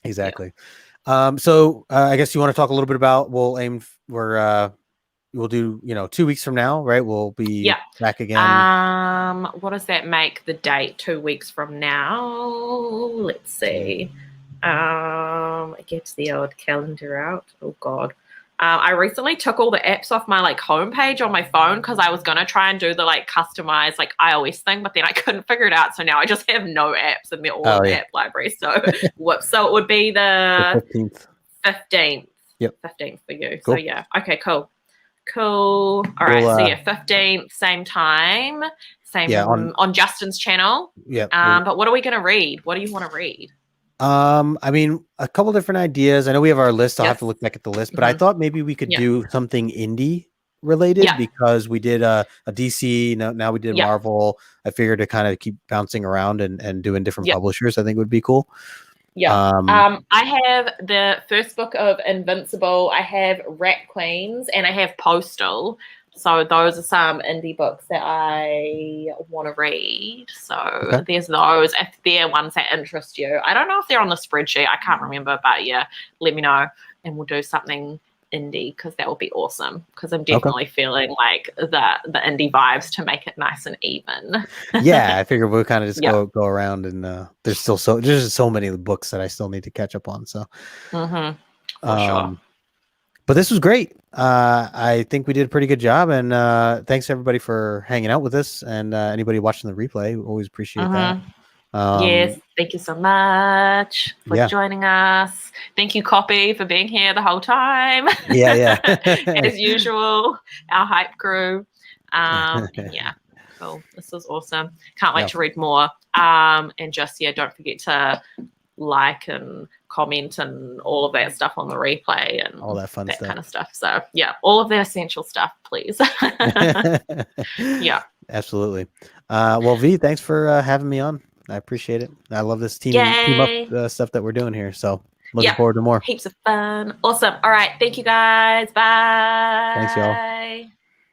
[SPEAKER 2] exactly. Yeah. So I guess you want to talk a little bit about, we'll do, you know, 2 weeks from now, right? We'll be back again.
[SPEAKER 1] What does that make the date 2 weeks from now? Let's see. Get the old calendar out. Oh God. I recently took all the apps off my like homepage on my phone because I was gonna try and do the like customized like iOS thing, but then I couldn't figure it out. So now I just have no apps and they're all in the app library. So so it would be the 15th.
[SPEAKER 2] Yep.
[SPEAKER 1] 15th for you.
[SPEAKER 2] Cool.
[SPEAKER 1] So yeah. Okay, cool. All right. So yeah, 15th, same time, on Justin's channel.
[SPEAKER 2] Yeah.
[SPEAKER 1] But what are we gonna read? What do you want to read?
[SPEAKER 2] I mean, a couple different ideas. I know we have our list. I'll have to look back at the list, but I thought maybe we could do something indie related because we did a DC. Now we did Marvel. I figured to kind of keep bouncing around and doing different publishers. I think would be cool.
[SPEAKER 1] Yeah. I have the first book of Invincible. I have Rat Queens and I have Postal. So those are some indie books that I want to read. So there's those, if they're ones that interest you. I don't know if they're on the spreadsheet. I can't remember, but yeah, let me know and we'll do something indie because that would be awesome. Because I'm definitely feeling like the indie vibes to make it nice and even.
[SPEAKER 2] Yeah, I figured we'll kind of just go around, and there's so many books that I still need to catch up on. So
[SPEAKER 1] for sure.
[SPEAKER 2] But this was great. I think we did a pretty good job, and thanks everybody for hanging out with us, and anybody watching the replay. We always appreciate that.
[SPEAKER 1] Yes, thank you so much for joining us. Thank you, Copy, for being here the whole time.
[SPEAKER 2] Yeah.
[SPEAKER 1] As usual, our hype crew. Cool. This was awesome. Can't wait to read more. And just don't forget to like and comment and all of that stuff on the replay and
[SPEAKER 2] all that fun stuff,
[SPEAKER 1] kind of stuff. So all of the essential stuff, please.
[SPEAKER 2] Absolutely. Well, V, thanks for having me on. I appreciate it. I love this team up stuff that we're doing here. So looking forward to more.
[SPEAKER 1] Heaps of fun. Awesome. All right. Thank you guys. Bye.
[SPEAKER 2] Thanks, y'all.